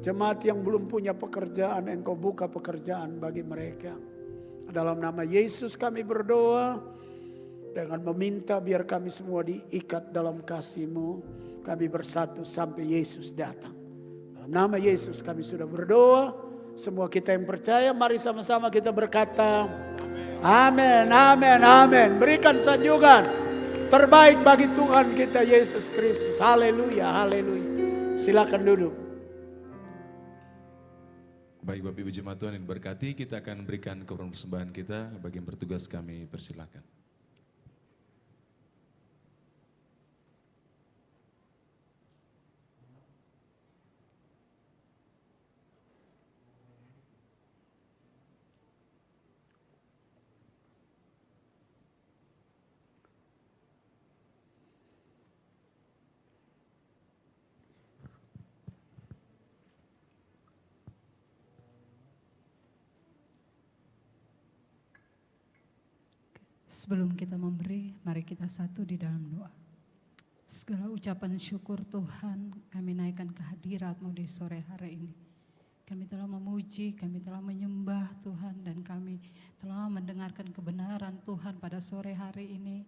Jemaat yang belum punya pekerjaan, Engkau buka pekerjaan bagi mereka. Dalam nama Yesus kami berdoa dengan meminta biar kami semua diikat dalam kasih-Mu. Kami bersatu sampai Yesus datang. Dalam nama Yesus kami sudah berdoa. Semua kita yang percaya, mari sama-sama kita berkata, amin, amin, amin. Berikan sanjungan terbaik bagi Tuhan kita Yesus Kristus. Haleluya, haleluya. Silakan duduk. Baik Bapak Ibu Jemaat Tuhan yang berkati, kita akan berikan persembahan kita. Bagi yang bertugas kami persilakan. Sebelum kita memberi, mari kita satu di dalam doa. Segala ucapan syukur Tuhan kami naikkan ke hadirat-Mu di sore hari ini. Kami telah memuji, kami telah menyembah Tuhan, dan kami telah mendengarkan kebenaran Tuhan pada sore hari ini.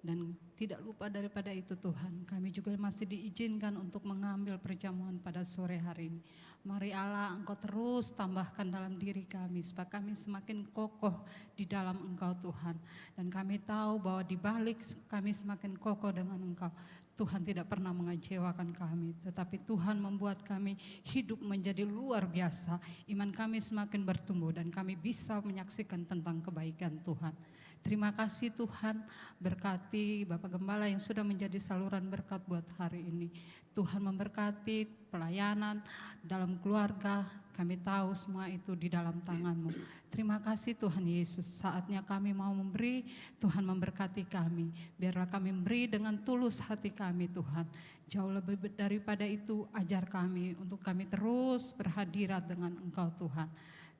Dan tidak lupa daripada itu Tuhan, kami juga masih diizinkan untuk mengambil perjamuan pada sore hari ini. Mari Allah, Engkau terus tambahkan dalam diri kami supaya kami semakin kokoh di dalam Engkau Tuhan. Dan kami tahu bahwa di balik kami semakin kokoh dengan Engkau, Tuhan tidak pernah mengecewakan kami, tetapi Tuhan membuat kami hidup menjadi luar biasa. Iman kami semakin bertumbuh dan kami bisa menyaksikan tentang kebaikan Tuhan. Terima kasih Tuhan, berkati Bapak Gembala yang sudah menjadi saluran berkat buat hari ini. Tuhan memberkati pelayanan dalam keluarga, kami tahu semua itu di dalam tangan-Mu. Terima kasih Tuhan Yesus, saatnya kami mau memberi, Tuhan memberkati kami. Biarlah kami memberi dengan tulus hati kami Tuhan. Jauh lebih daripada itu, ajar kami untuk kami terus berhadirat dengan Engkau Tuhan.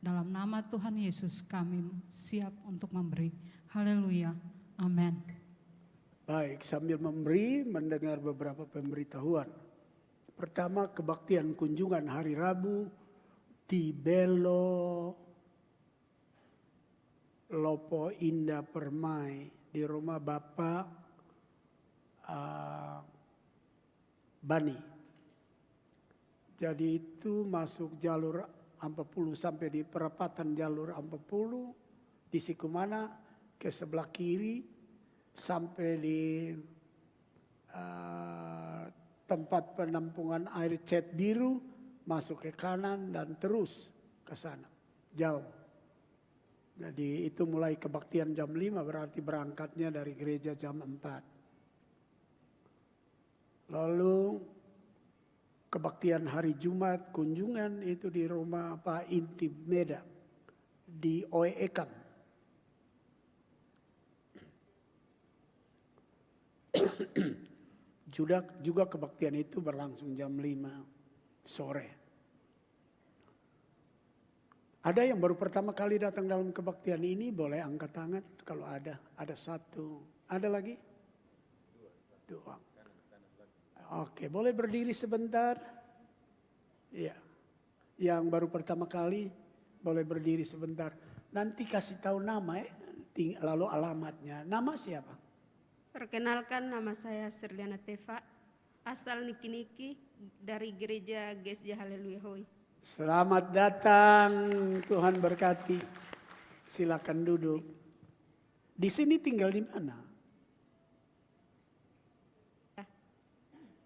Dalam nama Tuhan Yesus kami siap untuk memberi. Haleluya, amin. Baik, sambil memberi, mendengar beberapa pemberitahuan. Pertama, kebaktian kunjungan hari Rabu di Belo Lopo Indah Permai di rumah Bapak Bani. Jadi itu masuk jalur Ampepulu sampai di perapatan jalur Ampepulu di Sikumana ke sebelah kiri sampai di tempat penampungan air Cet Biru, masuk ke kanan dan terus ke sana, jauh. Jadi itu mulai kebaktian jam 5, berarti berangkatnya dari gereja jam 4. Lalu kebaktian hari Jumat, kunjungan itu di rumah Pak Intip Meda di Oeekan. Juga kebaktian itu berlangsung jam 5 sore. Ada yang baru pertama kali datang dalam kebaktian ini, boleh angkat tangan kalau ada. Ada 1. Ada lagi? 2. Oke, boleh berdiri sebentar? Iya. Yang baru pertama kali boleh berdiri sebentar. Nanti kasih tahu nama lalu alamatnya. Nama siapa? Perkenalkan, nama saya Serliana Teva, asal Niki-Niki dari gereja Gesja Haleluya Hoi. Selamat datang, Tuhan berkati. Silakan duduk. Di sini tinggal di mana?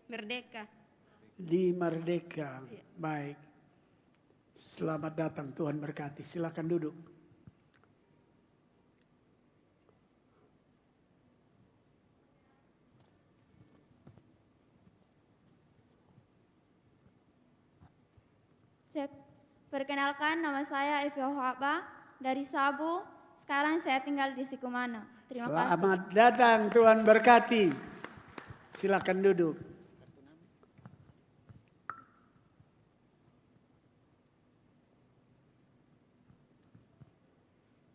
Merdeka. Di Merdeka. Ya. Baik. Selamat datang, Tuhan berkati. Silakan duduk. Perkenalkan, nama saya Evi Ohaba dari Sabu. Sekarang saya tinggal di Sikumana. Terima kasih. Selamat datang, Tuhan berkati. Silakan duduk.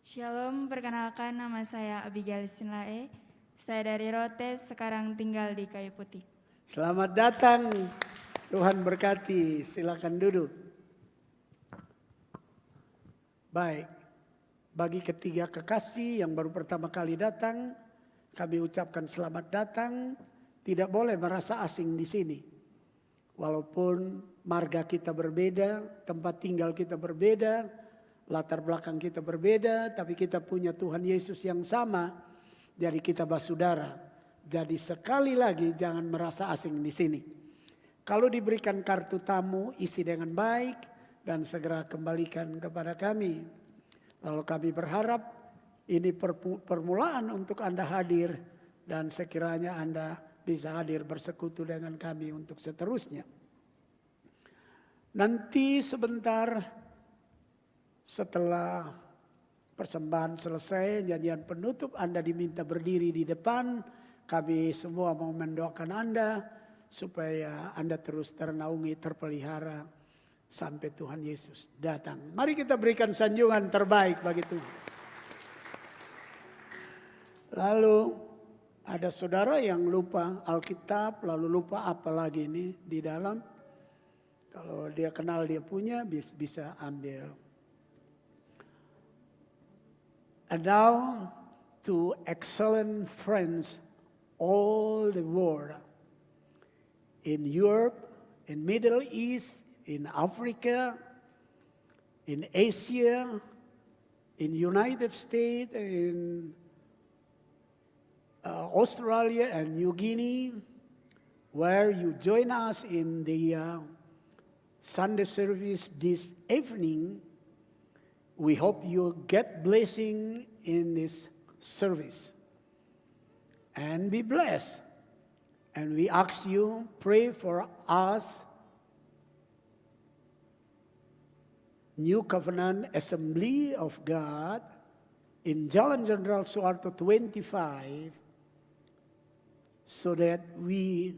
Shalom, perkenalkan nama saya Abigail Sinlae. Saya dari Rotes, sekarang tinggal di Kayu Putih. Selamat datang, Tuhan berkati. Silakan duduk. Baik, bagi ketiga kekasih yang baru pertama kali datang, kami ucapkan selamat datang. Tidak boleh merasa asing di sini. Walaupun marga kita berbeda, tempat tinggal kita berbeda, latar belakang kita berbeda, tapi kita punya Tuhan Yesus yang sama. Jadi kita bersaudara. Jadi sekali lagi jangan merasa asing di sini. Kalau diberikan kartu tamu, isi dengan baik dan segera kembalikan kepada kami. Lalu kami berharap ini permulaan untuk Anda hadir dan sekiranya Anda bisa hadir bersekutu dengan kami untuk seterusnya. Nanti sebentar setelah persembahan selesai, nyanyian penutup, Anda diminta berdiri di depan. Kami semua mau mendoakan Anda supaya Anda terus ternaungi, terpelihara sampai Tuhan Yesus datang. Mari kita berikan sanjungan terbaik bagi Tuhan. Lalu ada saudara yang lupa Alkitab, lalu lupa apa lagi ini di dalam. Kalau dia kenal dia punya, bisa ambil. And now to excellent friends all the world, in Europe, in Middle East, in Africa, in Asia, in United States, in Australia and New Guinea, where you join us in the Sunday service this evening. We hope you get blessing in this service and be blessed. And we ask you, pray for us, New Covenant Assembly of God in Jalan Jenderal Soeharto 25, so that we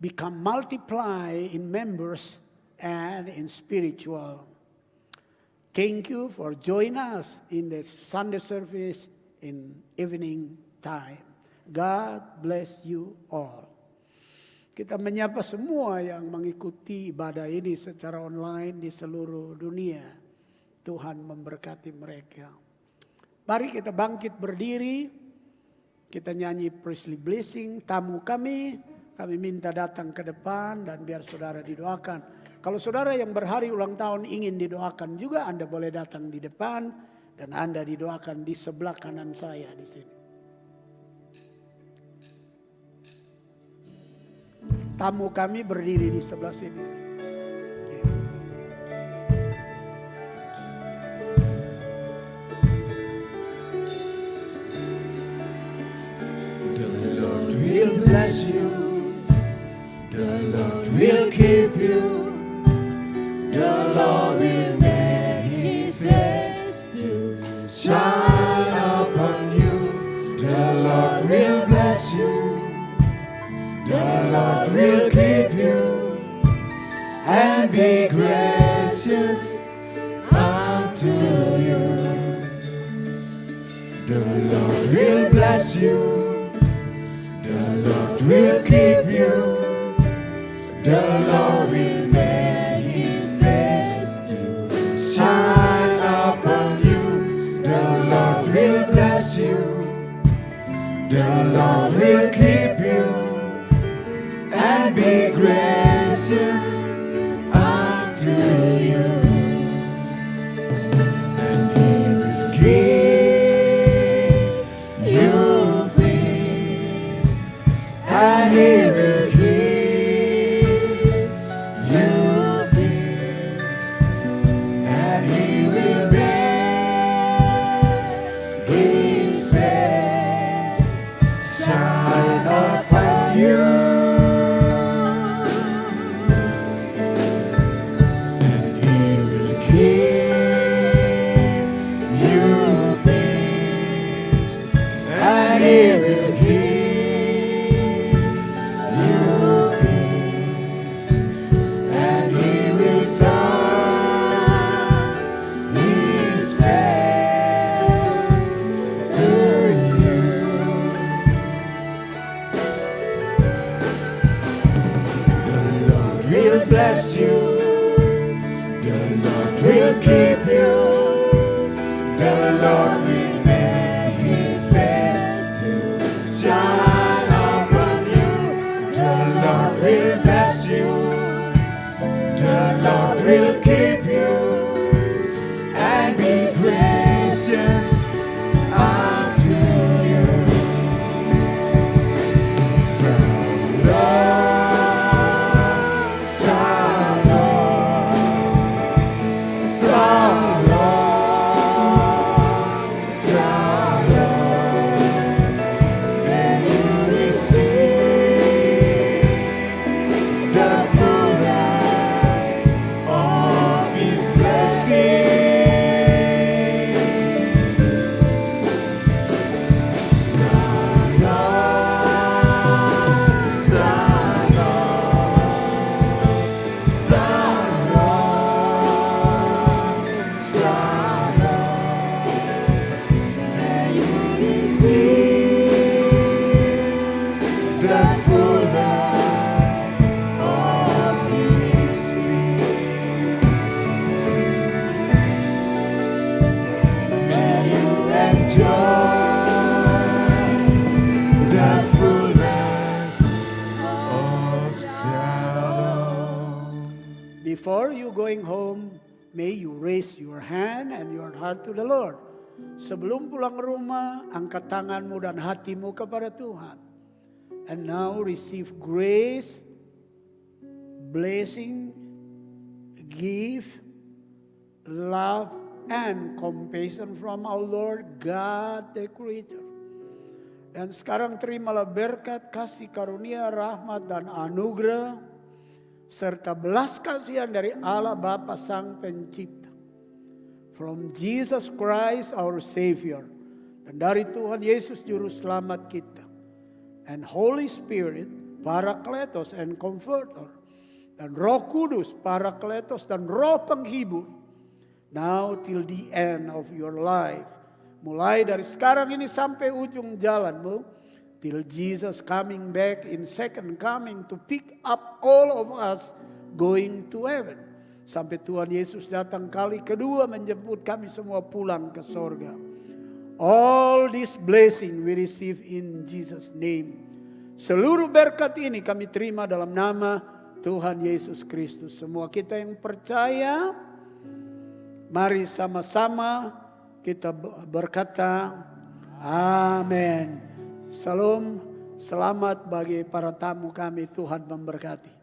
become multiply in members and in spiritual. Thank you for joining us in the Sunday service in evening time. God bless you all. Kita menyapa semua yang mengikuti ibadah ini secara online di seluruh dunia. Tuhan memberkati mereka. Mari kita bangkit berdiri. Kita nyanyi Priestly Blessing. Tamu kami minta datang ke depan dan biar saudara didoakan. Kalau saudara yang berhari ulang tahun ingin didoakan juga, Anda boleh datang di depan dan Anda didoakan di sebelah kanan saya di sini. Tamu kami berdiri di sebelah sini. The Lord will bless you. The Lord will keep you. The Lord will make His face to shine upon you. The Lord will bless you. The Lord will keep you and be gracious unto you. The Lord will bless you. The Lord will keep you. The Lord will make His face to shine upon you. The Lord will bless you. The Lord will keep you and be gracious unto you. And He will give you peace. And He will give you peace. And He will make His face shine upon you. Bless you, the Lord will keep you, the Lord will make His face to shine upon you, the Lord will bless you, the Lord will keep you and be gracious unto you. So Lord, oh Before you going home, may you raise your hand and your heart to the Lord. Sebelum pulang rumah, angkat tanganmu dan hatimu kepada Tuhan. And now receive grace, blessing, gift, love, and compassion from our Lord God the Creator. Dan sekarang terimalah berkat, kasih karunia, rahmat, dan anugerah, serta belas kasihan dari Allah Bapa Sang Pencipta. From Jesus Christ our Savior. Dan dari Tuhan Yesus Juru Selamat kita. And Holy Spirit, Parakletos and Comforter. Dan Roh Kudus, Parakletos dan Roh Penghibur. Now till the end of your life. Mulai dari sekarang ini sampai ujung jalanmu. Till Jesus coming back in second coming to pick up all of us going to heaven. Sampai Tuhan Yesus datang kali kedua menjemput kami semua pulang ke sorga. All this blessing we receive in Jesus' name. Seluruh berkat ini kami terima dalam nama Tuhan Yesus Kristus. Semua kita yang percaya, mari sama-sama kita berkata, amin. Salam, selamat bagi para tamu kami, Tuhan memberkati.